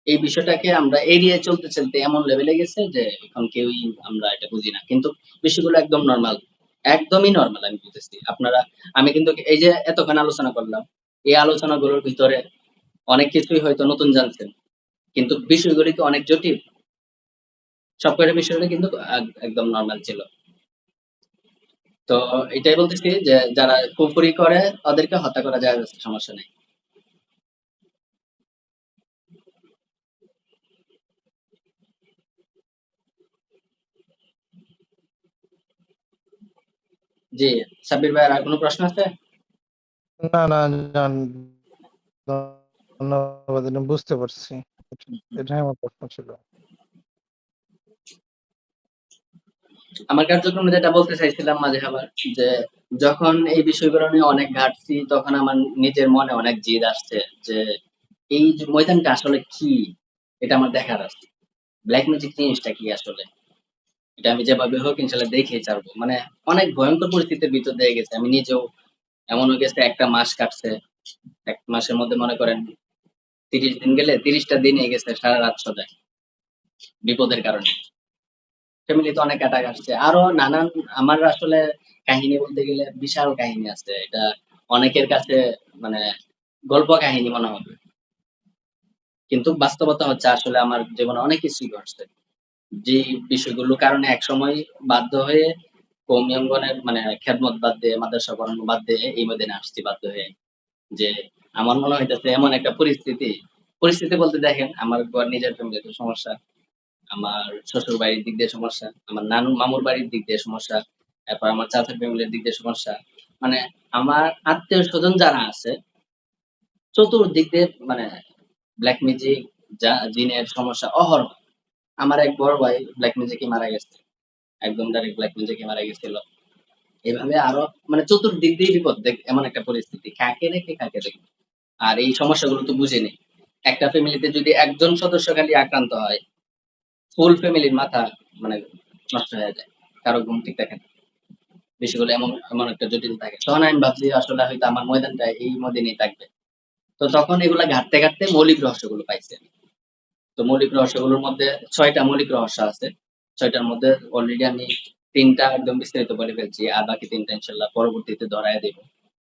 এই বিষয়টাকে আমরা এড়িয়ে চলতে, চলতে এমন লেভেলে গেছে যে এখন কেউই আমরা এটা বুঝি না। কিন্তু বিষয়গুলো একদম নরমাল। একদমই নরমাল আমি বলতেছি। আমি কিন্তু এই যে এতক্ষণ আলোচনা করলাম, এই আলোচনাগুলোর ভিতরে অনেক কিছুই হয়তো নতুন জানছেন। কিন্তু বিষয়গুলি তো অনেক জটিল। সবকটা বিষয়গুলো কিন্তু একদম নরমাল ছিল। তো এটাই বলতেছি যে যারা কুফরি করে ওদেরকে হত্যা করা যায় সমস্যা নেই। জি, সাব্বির ভাইয়ের আর কোন প্রশ্ন আছে? না, না, জান ধন্যবাদ। আমি বুঝতে পারছি। এটাই আমার প্রশ্ন ছিল। আমার কার্যক্রমে যেটা বলতে চাইছিলাম মাঝে আবার যে যখন এই বিষয়গুলো নিয়ে অনেক ঘাটছি তখন আমার নিজের মনে অনেক জিদ আসছে যে এই যে ময়দানটা আসলে কি? এটা আমার দেখার আছে। ব্লাক ম্যাজিক জিনিসটা কি আসলে? এটা আমি যেভাবে হোক ইনশাআল্লাহ দেখেই ছাড়বো। মানে অনেক ভয়ংকর পরিস্থিতির ভিতর দিয়ে গেছে। আমি নিজেও এমনও গেছে ১ টা মাস কাটছে। ১ মাসের মধ্যে মনে করেন ৩০ দিন গেলে ৩০ টা দিনই গেছে সারারাত সজাগ। বিপদের কারণে। ফ্যামিলিতে অনেক অ্যাটাক আসছে। আরো নানান আমার আসলে কাহিনী বলতে গেলে বিশাল কাহিনী আছে। এটা অনেকের কাছে মানে গল্প কাহিনী মনে হবে। কিন্তু বাস্তবতা হচ্ছে আসলে আমার জীবনে অনেক কিছুই ঘটছে। যে বিষয়গুলোর কারণে একসময় বাধ্য হয়ে কওমি অঙ্গনের মানে খেদমত বাদ দিয়ে, মাদ্রাসা পড়ানো বাদ দিয়ে এই ময়দানে আসছি বাধ্য হয়ে। যে আমার মনে হইতেছে এমন একটা পরিস্থিতি বলতে দেখেন আমার নিজের ফ্যামিলিতে সমস্যা। আমার শ্বশুর বাড়ির দিক দিয়ে সমস্যা, আমার মামুর বাড়ির দিক দিয়ে সমস্যা, এরপর আমার চাচার ফ্যামিলির দিক দিয়ে সমস্যা। মানে আমার আত্মীয়স্বজন যারা আছে চতুর্দিক দিয়ে মানে ব্লাক ম্যাজিক জিনের সমস্যা অহরহ। আমার এক বড় ভাই ব্লাক ম্যাজিকে মারা গেছে। একদম ডাইরেক্ট ব্লাক ম্যাজিকে মারা গেছিল। এভাবে আরো মানে চতুর্দিক দিয়ে বিপদ এমন একটা পরিস্থিতি। কাকে রেখে কাকে দেখবে? আর এই সমস্যাগুলো তো বুঝিনি। একটা ফ্যামিলিতে যদি একজন সদস্য খালি আক্রান্ত হয় ফুল ফ্যামিলির মাথা মানে নষ্ট হয়ে যায়, কারো ঘুম ঠিক থাকে না, বিষয়গুলো এমন এমন একটা জটিল থাকে। তখন আমি ভাবছি আসলে হয়তো আমার ময়দানটা এই ময়দানেই থাকবে। তো তখন এগুলা ঘাঁটতে ঘাঁটতে মৌলিক রহস্যগুলো পাইছি আমি। তো মৌলিক রহস্যগুলোর মধ্যে ৬টা মৌলিক রহস্য আছে। ৬টার মধ্যে অলরেডি আমি ৩টা একদম বিস্তারিত বলে ফেলছি। আর বাকি ৩টা ইনশাআল্লাহ পরবর্তীতে ধরায়ে দেব।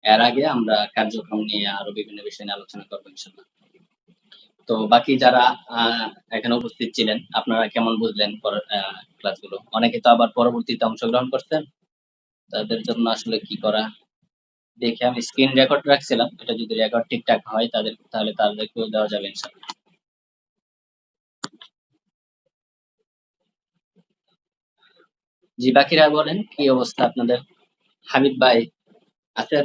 এর আগে আমরা কার্যক্রম নিয়ে আরো বিভিন্ন বিষয় নিয়ে আলোচনা করব ইনশাআল্লাহ। তো বাকি যারা আ এখানে উপস্থিত ছিলেন, আপনারা কেমন বুঝলেন ক্লাসগুলো? অনেকে তো আবার পরবর্তীতে অংশগ্রহণ করছেন। তাদের জন্য আসলে কি করা? দেখি আমি স্ক্রিন রেকর্ড রাখছিলাম। এটা যদি রেকর্ড ঠিকঠাক হয় তাহলে তাদেরকেও দেওয়া যাবে ইনশাআল্লাহ। জি, বাকিরা বলেন কি অবস্থা আপনাদের? হামিদ ভাই আছেন?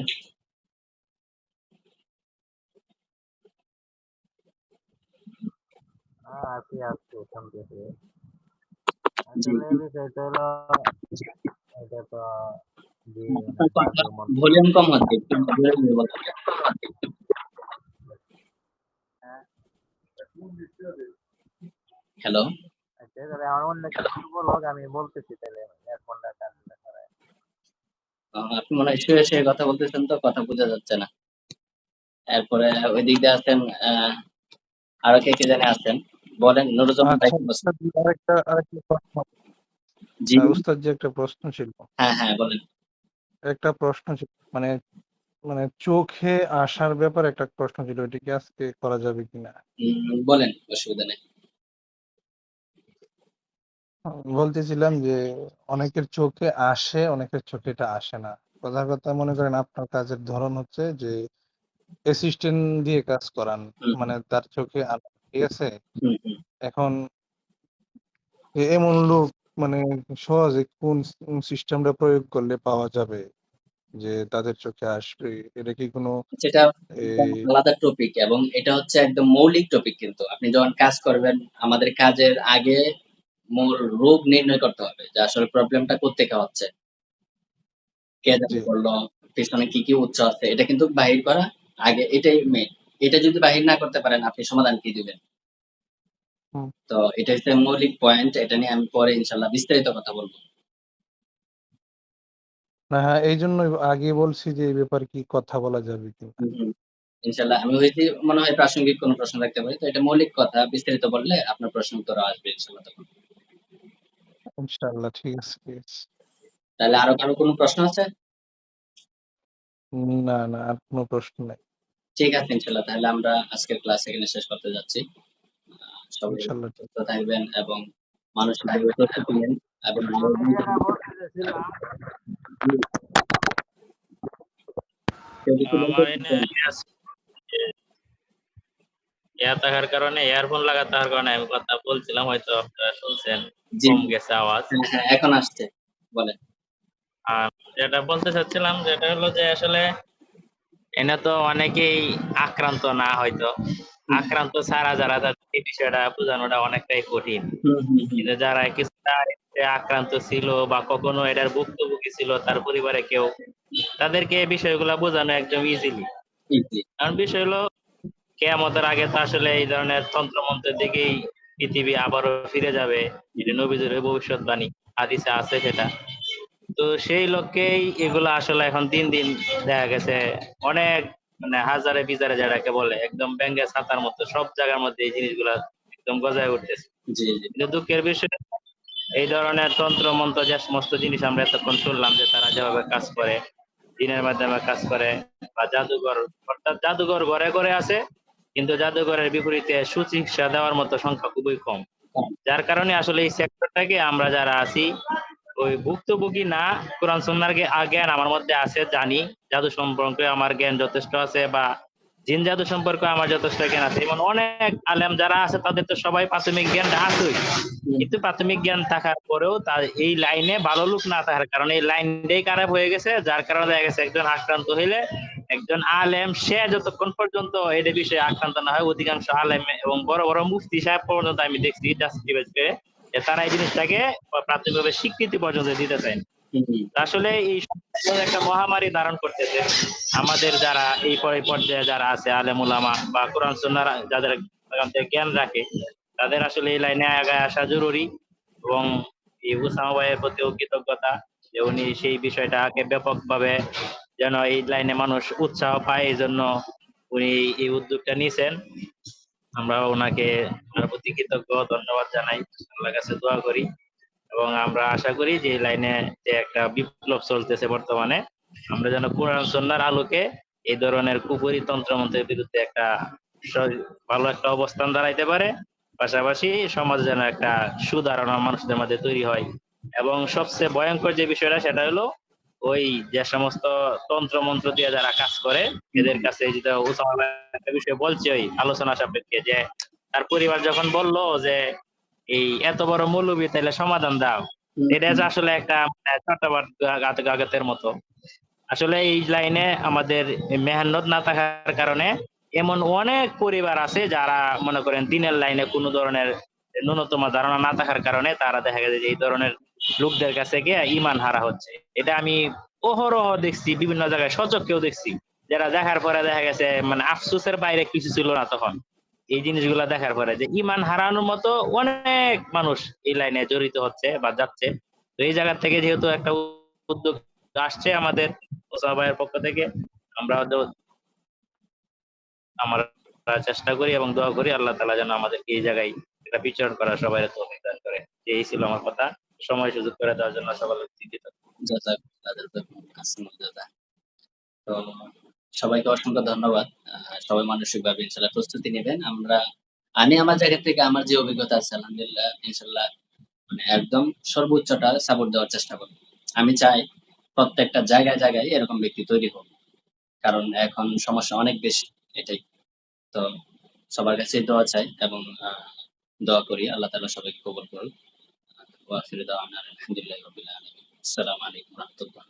আছি আছি শুনতেছি। জি, আসলে বিষয়টা হলো এটা তো যে মানে আপনার কথা জাদুর মন্ত্র। ভলিউম কম হচ্ছে। একটু জোরে জোরে বলতে হবে। হ্যাঁ, হ্যালো? আচ্ছা তাহলে আমার অন্য কিছু বলো আমি বলতেছি তাহলে এয়ারফোনটা কানেক্ট করে। আপনি মনে হয় শুয়ে, শুয়ে কথা বলতেছেন তো কথা বোঝা যাচ্ছে না। এরপরে ওই দিক দিয়ে আছেন আরো কে জানি আছেন। বলেন নুরুজ্জামান ভাই আচ্ছা, কি বলছেন? উস্তাদ জি, আরেকটা প্রশ্ন। জি, উস্তাদ জি, একটা প্রশ্ন ছিল। হ্যাঁ, হ্যাঁ বলেন। একটা প্রশ্ন ছিল মানে মানে চোখে আসার ব্যাপারে একটা প্রশ্ন ছিল, এটা কি আজকে করা যাবে কিনা? বলেন অসুবিধা নেই। বলতেছিলাম যে অনেকের চোখে আসে, অনেকের চোখে এটা আসে না। কথা কথা মনে করেন আপনার কাজের ধরন হচ্ছে যে অ্যাসিস্ট্যান্ট দিয়ে কাজ করান, হুম, মানে তার চোখে আলো, ঠিক আছে? হুম, হুম। এখন এমন লোক মানে সহজে কোন সিস্টেমটা প্রয়োগ করলে পাওয়া যাবে যে তাদের চোখে আসবে? এটা কি কোনো সেটা একদম এই আলাদা টপিক এবং এটা হচ্ছে একদম মৌলিক টপিক কিন্তু। আপনি যখন কাজ করবেন আমাদের কাজের আগে মূল রোগ নির্ণয় করতে হবে যে আসলে প্রবলেমটা কোত্থেকে হচ্ছে। কে জি, জানি করলো, পেছনে কি উৎস আছে এটা কিন্তু বাহির করা আগে এটাই মেইন। এটা যদি বাহির না করতে পারেন আপনি সমাধান কি দিবেন? হুম। তো এটা হচ্ছে মৌলিক পয়েন্ট। এটা নিয়ে আমি পরে ইনশাআল্লাহ বিস্তারিত কথা বলব। না, হ্যাঁ, এই জন্যই আগে বলছি যে এই ব্যাপারে কি কথা বলা যাবে কিনা। হুম, হুম। ইনশাআল্লাহ আমি হইছি মনে হয় প্রাসঙ্গিক কোনো প্রশ্ন থাকতে পারে। তো এটা মৌলিক কথা। বিস্তারিত বললে আপনার প্রশ্ন উত্তর আসবে ইনশাআল্লাহ তখন। ইনশাআল্লাহ, ঠিক আছে, ঠিক আছে। তাহলে আরো কারো কোনো প্রশ্ন আছে? না, না, আর কোনো প্রশ্ন নাই। ঠিক আছে ইনশাআল্লাহ। তাহলে আমরা আজকের ক্লাস এখানে শেষ করতে যাচ্ছি। সবাই ইনশাআল্লাহ। সুস্থ থাকবেন এবং মানসিকভাবে প্রস্তুতি নিন এবং আমি যেটা বলতে চাইছিলাম কেউ কিছু বলতে আমার এনে চাচ্ছেন? ইয়া থাকার কারণে ইয়ারফোন লাগা থাকার কারণে আমি কথা বলছিলাম, হয়তো আপনারা শুনছেন জি, কম জি। গেছে আওয়াজ। হ্যাঁ, হ্যাঁ, এখন আসছে। বলেন। আর যেটা বলতে চাচ্ছিলাম যেটা হলো যে আসলে এনে তো অনেকেই আক্রান্ত না, হয়তো হুম, আক্রান্ত ছাড়া যারা তাদের এই বিষয়টা বোঝানোটা অনেকটাই কঠিন। হুম, হুম, হুম। কিন্তু যারা কিছুটা এতে আক্রান্ত ছিল বা কখনো এটার ভুক্তভোগী ছিল তার পরিবারে কেউ, তাদেরকে এই বিষয়গুলো বোঝানো একদম ইজিলি। জি, কারণ বিষয় হলো কেয়ামতের আগে তো আসলে এই ধরনের তন্ত্রমন্ত্রের দিকেই পৃথিবী আবারও ফিরে যাবে। এটা নবীদের ভবিষ্যৎবাণী, হাদিসে আছে সেটা। তো সেই লক্ষ্যেই এগুলো আসলে এখন দিন দিন দেখা গেছে অনেক মানে হাজারে বিজারে যেটাকে বলে একদম ব্যাঙের ছাতার মতো সব জায়গার মধ্যে এই জিনিসগুলা একদম গজায় উঠতেছে। জি, জি। কিন্তু দুঃখের বিষয় এই ধরনের তন্ত্র মন্ত্র যে সমস্ত জিনিস আমরা এতক্ষণ শুনলাম যে তারা যেভাবে কাজ করে, দিনের মাধ্যমে কাজ করে, বা জাদুঘর, অর্থাৎ জাদুঘর ঘরে ঘরে আছে, কিন্তু জাদুঘরের বিপরীতে সুচিকিৎসা দেওয়ার মতো সংখ্যা খুবই কম। কম। যার কারণে আসলে এই সেক্টরটাকে আমরা যারা আছি ওই ভুক্তভোগী না, কোরআন সুন্নাহর জ্ঞান আমার মধ্যে আছে, জানি জাদু সম্পর্কে আমার জ্ঞান যথেষ্ট আছে, বা জিন জাদু সম্পর্কে আমার যথেষ্ট জ্ঞান আছে। এবং অনেক আলেম যারা আছে তাদের তো সবাই প্রাথমিক জ্ঞানটা আছেই, হুম, কিন্তু প্রাথমিক জ্ঞান থাকার পরেও তার এই লাইনে ভালো লোক না থাকার কারণে এই লাইনটাই খারাপ হয়ে গেছে। যার কারণে দেখা গেছে একজন আক্রান্ত হইলে একজন আলেম সে যতক্ষণ পর্যন্ত এই বিষয়ে আক্রান্ত না হয়, অধিকাংশ আলেম এবং বড় বড় মুফতি সাহেব পর্যন্ত আমি দেখছি জাস্টিফাই করে যে তারা এই জিনিসটাকে প্রাথমিকভাবে স্বীকৃতি পর্যন্ত দিতে চায় না। হুম, হুম। আসলে এই সমস্যাটা একটা মহামারী ধারণ করতেছে। আমাদের যারা এই পর্যায়ে যারা আছে আলেম উলামা বা কোরআন সুন্নাহর যাদের এখান থেকে জ্ঞান রাখে, তাদের আসলে এই লাইনে আগায় আসা জরুরি এবং এই উসামা ভাইয়ের প্রতিও কৃতজ্ঞতা যে উনি সেই বিষয়টাকে ব্যাপকভাবে যেন এই লাইনে মানুষ উৎসাহ পায় এই জন্য উনি এই উদ্যোগটা নিয়েছেন। আমরা ওনাকে ওনার প্রতি কৃতজ্ঞ ধন্যবাদ জানাই, আল্লাহর কাছে দোয়া করি এবং আমরা আশা করি যে এই লাইনে যে একটা বিপ্লব চলতেছে বর্তমানে, আমরা যেন কোরআন সুন্নাহর আলোকে এই ধরনের কুফরি তন্ত্রমন্ত্রের বিরুদ্ধে একটা ভালো একটা অবস্থান দাঁড়াইতে পারে, পাশাপাশি সমাজ যেন একটা সুধারণা মানুষদের মধ্যে তৈরি হয়। এবং সবচেয়ে ভয়ঙ্কর যে বিষয়টা সেটা হলো ওই যে সমস্ত তন্ত্র মন্ত্র দিয়ে যারা কাজ করে এদের কাছে যেটা ওসামা ভাই একটা বিষয় বলছে ওই আলোচনা সাপেক্ষে যে তার পরিবার যখন বলল যে এই এত বড় মৌলবি তাইলে সমাধান দাও, এটা যে আসলে একটা চট্টাবাদ মতো। আসলে এই লাইনে আমাদের মেহনত না থাকার কারণে এমন অনেক পরিবার আছে যারা মনে করেন দিনের লাইনে কোনো ধরনের ন্যূনতম ধারণা না থাকার কারণে তারা দেখা গেছে যে এই ধরনের লোকদের কাছে গিয়ে ইমান হারা হচ্ছে। এটা আমি অহরহ দেখছি, বিভিন্ন জায়গায় সচক্ষেও দেখছি, যারা দেখার পরে দেখা গেছে মানে আফসোসের বাইরে কিছু ছিল না তখন। এই জিনিসগুলা দেখার পরে যে ইমান হারানোর মতো অনেক মানুষ এই লাইনে জড়িত হচ্ছে বা যাচ্ছে। তো এই জায়গা থেকে যেহেতু একটা উদ্যোগ আসছে আমাদের ওসামা ভাইয়ের পক্ষ থেকে, আমরা আমরা চেষ্টা করি এবং দোয়া করি আল্লাহ তাআলা যেন আমাদেরকে এই জায়গায় এটা বিচরণ করার সবাই তৌফিক দান করে। এই ছিল আমার কথা। সময় সুযোগ করে দেওয়ার জন্য সকলকে কৃতজ্ঞ। দাদা। তো সবাইকে অসংখ্য ধন্যবাদ। সবাই মানসিকভাবে ইনশাআল্লাহ প্রস্তুতি নেবেন। আমি আমার জায়গা থেকে আমার যে অভিজ্ঞতা আছে আলহামদুলিল্লাহ ইনশাআল্লাহ মানে একদম সর্বোচ্চটা সাপোর্ট দেওয়ার চেষ্টা করব। আমি চাই প্রত্যেকটা জায়গায় জায়গায় এরকম ব্যক্তি তৈরি হোক। কারণ এখন সমস্যা অনেক বেশি এটাই। তো সবার কাছে দোয়া চাই এবং দোয়া করি আল্লাহ তাআলা সবাইকে কবুল করুন। ওয়া আখিরু দাওয়ানা আলহামদুলিল্লাহি রাব্বিল আলামিন। আসসালামু আলাইকুম ওয়া রাহমাতুল্লাহ।